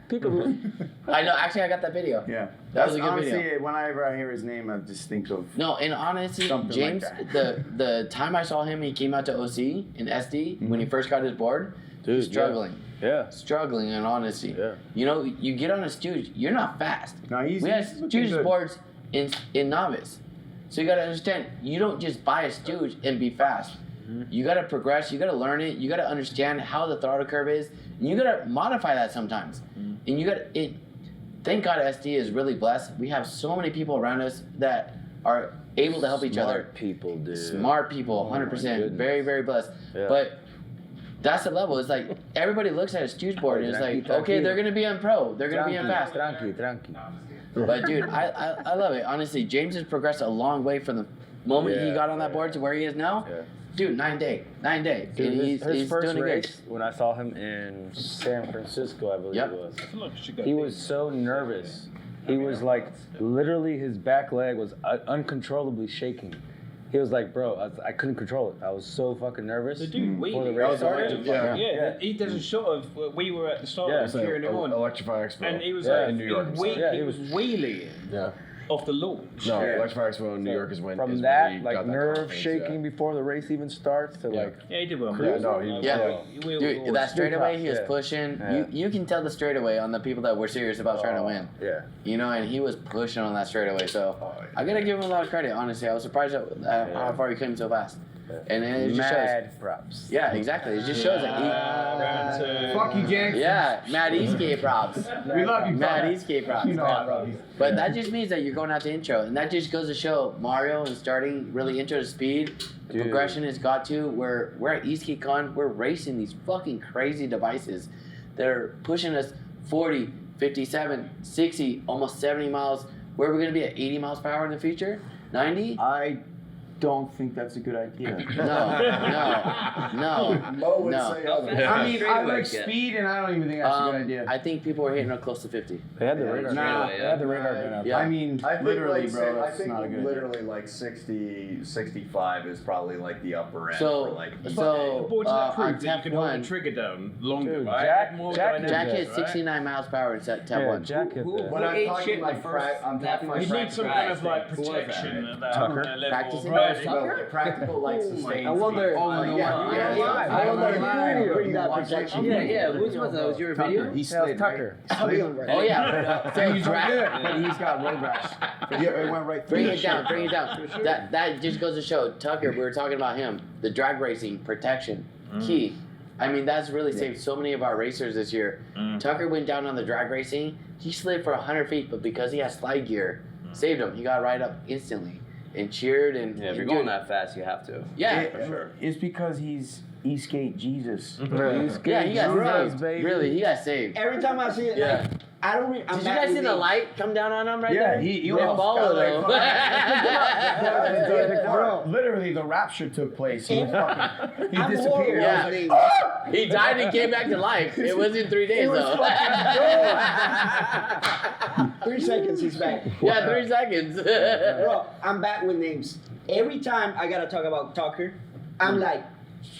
I know. Actually, I got that video. Yeah. That was a good honestly, video. whenever I hear his name, I just think of No, and honestly, something James, like that. the time I saw him, he came out to OC in SD when he first got his board. Dude, he's struggling. Yeah. Struggling in honesty. Yeah. You know, you get on a Stooge, you're not fast. No, we had he's looking Stooge good. boards in Novice. So you gotta understand, you don't just buy a Stooge and be fast. You gotta progress, you gotta learn it, you gotta understand how the throttle curve is, and you gotta modify that sometimes. And you gotta, thank God SD is really blessed. We have so many people around us that are able to help each other. Smart people, dude. Smart people, 100%. goodness. Very, very blessed. Yeah. But that's the level. It's like everybody looks at a Stooge board and it's like, okay, they're gonna be on pro, they're gonna be on fast. Tranqui. But dude, I love it. Honestly, James has progressed a long way from the moment he got on that board to where he is now. Yeah. Dude, 9 day. Dude, And his he's first doing it race, when I saw him in San Francisco, I believe Yep. it was, he was so nervous. He was like, literally his back leg was uncontrollably shaking. He was like, bro, I couldn't control it. I was so fucking nervous. The dude before the wheelie. race started. Yeah, he does a shot of we were at the start of here in the morning, Electrify Expo. and he was Yeah, like, in New York. he was wheeling Yeah. off the launch. No, Electrify Expo in New York is when From is when that, he like got that nerve confidence, shaking before the race even starts to like, Yeah, he did well. Yeah, no, he was- Dude, that straightaway he was Yeah. pushing. Yeah. You can tell the straightaway on the people that were serious about trying to win. yeah. You know, and he was pushing on that straightaway. So I gotta give him a lot of credit. Honestly, I was surprised at how far he came so fast. And it just shows. Mad props. Yeah, exactly. It just shows that he. fuck you, James. Yeah, Mad Esk8 props. We love you, Mad brother. Esk8 props. You know I love you. But that just means that you're going out to intro, and that just goes to show Mario is starting really intro to speed. The Dude. progression has got to where we're at Esk8 Con, we're racing these fucking crazy devices that are pushing us 40, 57, 60, almost 70 miles. Where are we going to be at 80 miles per hour in the future? 90? I don't think that's a good idea. No. Mo would No. say otherwise. I mean, I like speed, and I don't even think that's a good idea. I think people are hitting up close to 50. They had the radar. Nah, They had the radar gun out. Yeah. I mean, I think literally, like, bro, I that's think not a good idea. literally like 60, 65 is probably like the upper end So- for like so- The board's that on proof that you tap can hold one- the trigger down longer, Dude, right? Jack- More Jack dynamic, Jack Yeah, hit right? 69 miles per hour in tab Yeah, one. Jack hit that. When I'm ate talking shit like the first- I'm talking like You need some kind of like protection at that level. Practicing Right? practical like sustained. I wonder. I wonder who you bring that protection. Which one? That was your video? He slid, Tucker. Oh yeah. So He's drag- good, but he's got road rash. Yeah, it went right through. Bring the it down, shit. bring it down. That just goes to show Tucker. We were talking about him. The drag racing protection key. I mean, that's really saved so many of our racers this year. Tucker went down on the drag racing. He slid for 100 feet, but because he has slide gear, saved him. He got right up instantly and cheered and. Yeah, if you're dude, going that fast, you have to. Yeah, for sure. It's because he's Esk8 Jesus. Yeah, he got Drugs, saved. baby. Really, he got saved. Every time I see it, Yeah. I don't. I'm Did you back guys with see the names. light come down on him right Yeah, there? he They follow though. Bro, literally, the rapture took place. He, fucking, he I'm disappeared. horrible I with was names. like, He died and came back to life. It wasn't 3 days He was though. 3 seconds, he's back. Yeah, 3 seconds. Bro, I'm back with names. Every time I gotta talk about Tucker, I'm like,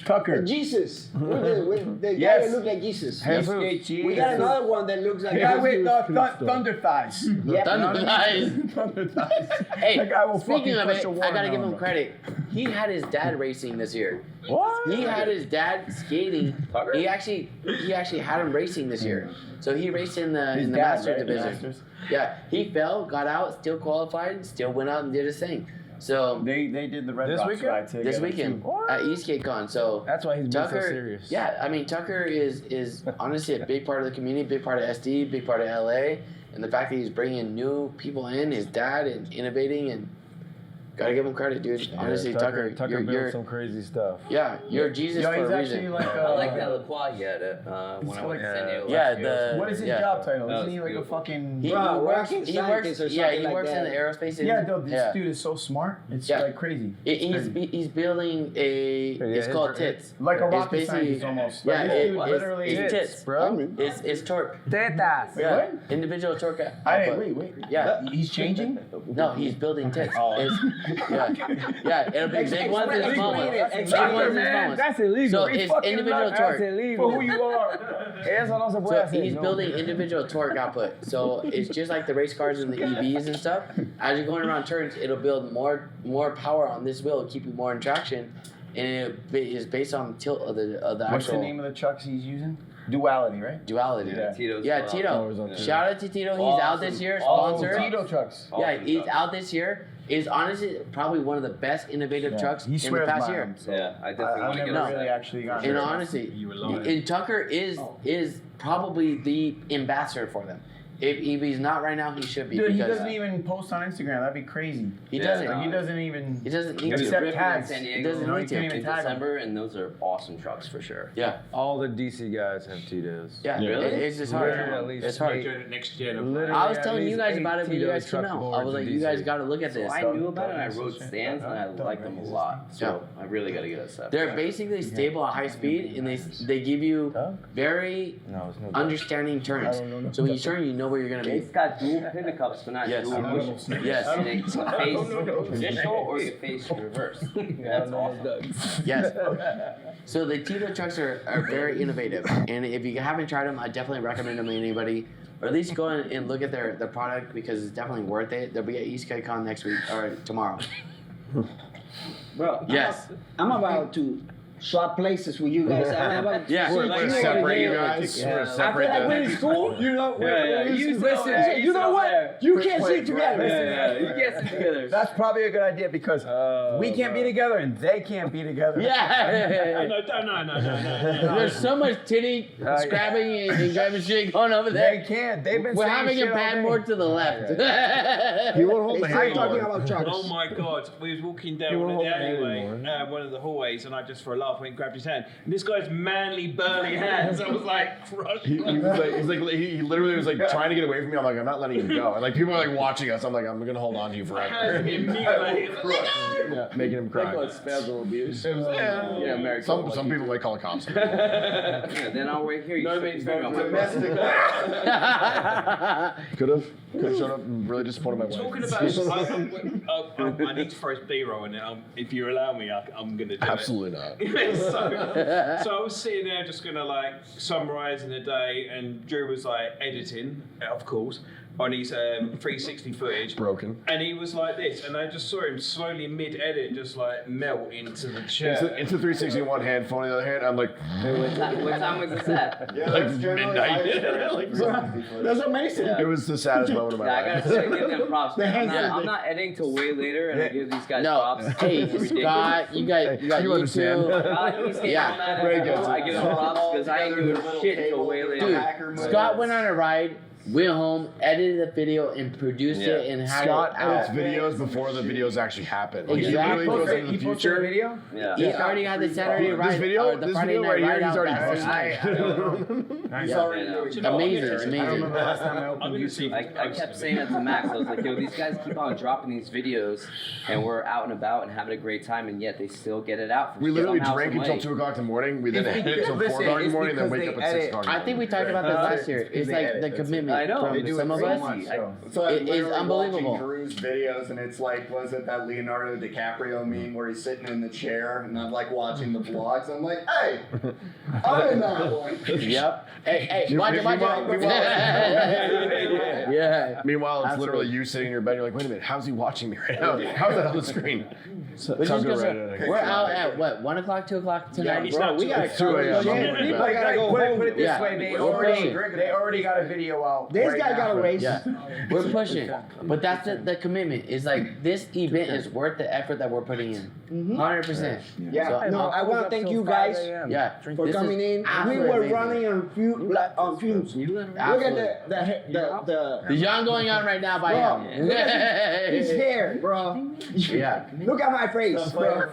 Tucker. Jesus. With the guy Yes. that looks like Jesus. Esk8 Jesus. We got another one that looks like The guy with Jesus. thunder thighs. Yep. Thunder thighs. Thunder thighs. Hey, That guy will speaking fucking of crush it, a I gotta give watermelon, him bro. credit. he had his dad racing this year. What? He had his dad skating. He actually had him racing this year. So he raced in the Masters division. Yeah, he fell, got out, still qualified, still went out and did his thing. So they did the Red This Rocks weekend? ride together. this weekend at Esk8Con. So That's why he's been so Tucker, serious. yeah, I mean Tucker is honestly a big part of the community, big part of SD, big part of LA, and the fact that he's bringing new people in, his dad, and innovating, and gotta give him credit, dude. Honestly, Tucker, Tucker you're built some crazy stuff. yeah, you're Jesus Yo, for he's a actually reason. like I like that LaCroix he had when I went to San Diego. Yeah, the What is his yeah. job title? That Isn't he was like a beautiful. fucking? He Bro, works. rocket He scientist or works. Yeah, something he like works in that. the aerospace. Yeah, dude, this yeah. dude is so smart. It's Yeah. like crazy. He's building a. It's his- called tits. Like a It's rocket basically- scientist almost. Yeah, Like, this dude it's literally. it's tits, bro. It's torque. Tetas. Yeah, individual torque. Hey, output. wait. Yeah. He's changing. No, he's building tits. Oh. Yeah, it'll be big ones and small ones. Big ones and small ones. That's illegal. So it's individual That's torque. illegal. For who you are. Eso no se puede So hacer. he's no. building individual torque output. So it's just like the race cars and the EVs and stuff. As you're going around turns, it'll build more power on this wheel, keep you more in traction, and it is based on tilt of the What's the actual name of the trucks he's using? Duality, right? duality. Yeah. Tito's Yeah, well. Tito. Shout out to Tito. He's out this year, sponsored. Tito trucks. Yeah, he's out this year. Is honestly probably one of the best innovative trucks He in the swears past by year. him, so Yeah, I definitely want to I've get never a really set. actually got And it. honestly, You were lying. and Tucker is probably the ambassador for them. If he's not right now, he should be. Dude, he because doesn't even post on Instagram. That'd be crazy. He Yeah, doesn't. Like, he doesn't even. He doesn't need There's to. a Except rip in tags. San He Diego doesn't No, need you to. can't even in tag him. December, and those are awesome trucks for sure. Yeah, All the DC guys have Tito's. yeah. Really? It's just hard. Literally at least It's hard. Next gen. Literally I was at telling you least guys 8 about it when you guys Tito's came truck out. I boards was like, in you guys DC. got to look at So this. I knew about it, and I wrote stands, and I liked them a lot. So I really got to get a set. They're basically stable at high speed, and they give you very No, it's no. understanding turns. So when you turn, you know where you're gonna be. It's got dual pivot cups, but not Yes. dual push. Yes. And it can face traditional or you can face reverse. That's awesome. Yes. So the Tito trucks are very innovative, and if you haven't tried them, I definitely recommend them to anybody, or at least go and look at their product because it's definitely worth it. They'll be at Esk8Con next week or tomorrow. Bro, Yes. I'm about to swap places with you guys. I'm about to Yeah. see We're you separate over you here. guys. Yeah. We're I feel separate like them. we're in school. You know, You listen. You know what? You can't sit together. You can't sit together. That's probably a good idea because we can't be together and they can't be together. Yeah. No. There's so much titty scrapping and grabbing shit going over there. They can't. They've been We're saying having a shit all bad day. more to the left. He won't hold the Start hand talking anymore. about trucks. Oh my god, we was walking down one of the alleyway, one of the hallways, and I just for a laugh went and grabbed his hand. And this guy's manly, burly hands, I was like, crush. He literally was like trying to get away from me. I'm like, I'm not letting him go. And like people are like watching us. I'm like, I'm gonna hold on to you Hands forever. being mutilated. Yeah, making him cry. Spousal abuse. Yeah, married some couple. people might call it cops. Yeah, then I'll wait here. You Could have showed up and really disappointed my wife. Talking about, I need to throw his B-roll, and if you allow me, I'm gonna do Absolutely not. it. So I was sitting there just gonna like summarising the day, and Drew was like editing, of course, on his 360 footage. Broken. And he was like this, and I just saw him slowly mid-edit just like melt into the chair. Into 360 in one hand, phone in the other hand. I'm like, What time was this at? Yeah, like that's generally midnight. like That's amazing. It was the saddest moment of my Yeah, I life. gotta say, give them props. The hands I'm not editing till way later, and I give these guys No, props. hey, It's ridiculous. Scott, you got You YouTube. understand. Yeah. Very good. I give them props because I ain't doing shit till way later. Dude, Scott went on a ride, went home, edited the video, and produced it, and had Scott it out. edits videos before the videos actually happen. Like, Exactly. He literally goes into the He posted a future. video? Yeah. He already had the Saturday This ride, video, or the this Friday video night right here, ride he's out already that posted. night. He's already Amazing, I remember amazing. last time I I'm opened gonna see. YouTube. I kept saying that to Max. I was like, yo, these guys keep on dropping these videos, and we're out and about and having a great time, and yet they still get it out. We literally somehow, drank some until way. 2 o'clock in the morning. We then It's edit until 4 listen, o'clock in the it's morning, then because wake up they at 6 edit. o'clock. in the I think we morning. talked about this last year. It's like the commitment I know. from They do some it of so us. much, so. So I'm It is literally unbelievable. watching Drew Cruz videos, and it's like, was it that Leonardo DiCaprio meme where he's sitting in the chair, and I'm like watching the vlogs. I'm like, hey, I'm in that one. Yep. Hey, watch it. Yeah. Meanwhile, it's literally you sitting in your bed. You're like, wait a minute, how's he watching me right now? How's that on the screen? We're out at what, 1 o'clock, 2 o'clock tonight? Yeah, bro, we gotta 2 a.m. People gotta go home. Put it this way, they pushing. already got a video out. This guy got a race. Yeah, we're pushing, but that's the commitment. Is like this event is worth the effort that we're putting in, 100%. Yeah, So, no, I want to thank you guys yeah, for this coming is in. We absolutely were amazing. running on fumes. Look at There's yarn going on right now by Bro, him. his hair, bro. Yeah. Look at my face, bro.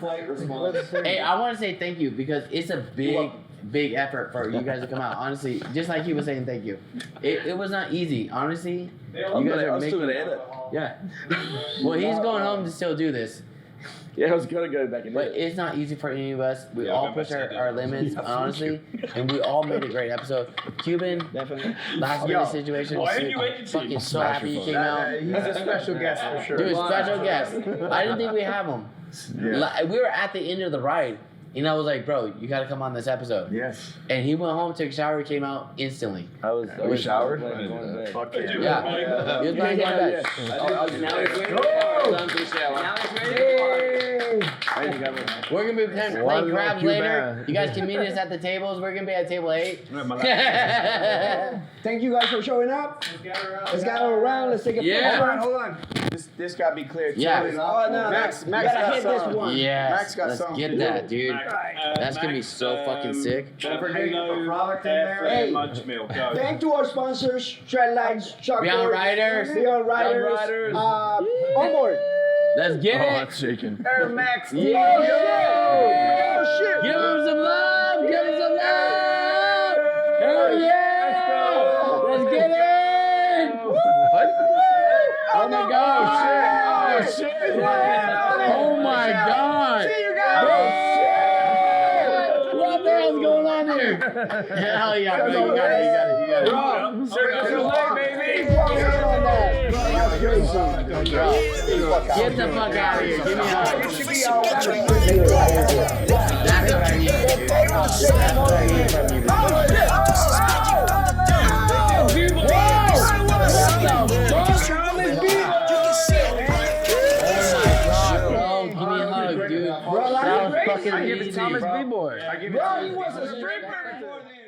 Hey, I want to say thank you because it's a big effort for you guys to come out. Honestly, just like he was saying, thank you. It was not easy, honestly. You guys are making. Yeah. Well, he's going home to still do this. Yeah, I was gonna go back in. But it's not easy for any of us. We all push our limits, honestly, and we all made a great episode. Cuban, definitely. Last minute situation. Why didn't you wait to Fucking so happy you came out. He's a special guest for sure. Dude, special guest. I didn't think we have him. Yeah. We were at the end of the ride, and I was like, bro, you gotta come on this episode. Yes. And he went home, took a shower, came out instantly. We showered? Fuck Yeah. He was going to bed. Now he's ready to We're gonna be playing crabs later. You guys can meet us at the tables. We're gonna be at table 8. Thank you guys for showing up. Let's gather around. Let's take a picture. Hold on. This gotta be clear too. Yeah. Oh no, Max you gotta got hit this some. one. Yes. Max got Let's some. get that, dude. That's gonna be so fucking sick. Don't forget to put product in there. Hey. Munch Meal, go. Thank to our sponsors, Treadlights, Chalkboard, Beyond Riders. Beyond Riders, Onboard. Let's get it. That's shaking. Air Max. Yeah. Oh shit! Give him some love. Give him some love. Hell yeah. Let's get it. Oh my god. Oh shit. Oh my god. What the hell's going on here? Hell yeah, bro. You got it. Get the fuck out of here. Give me a hug. That's what I need from you. That's what I need from you. That was fucking amazing. I give it to Thomas B-Boy. Bro, he was a stripper before this.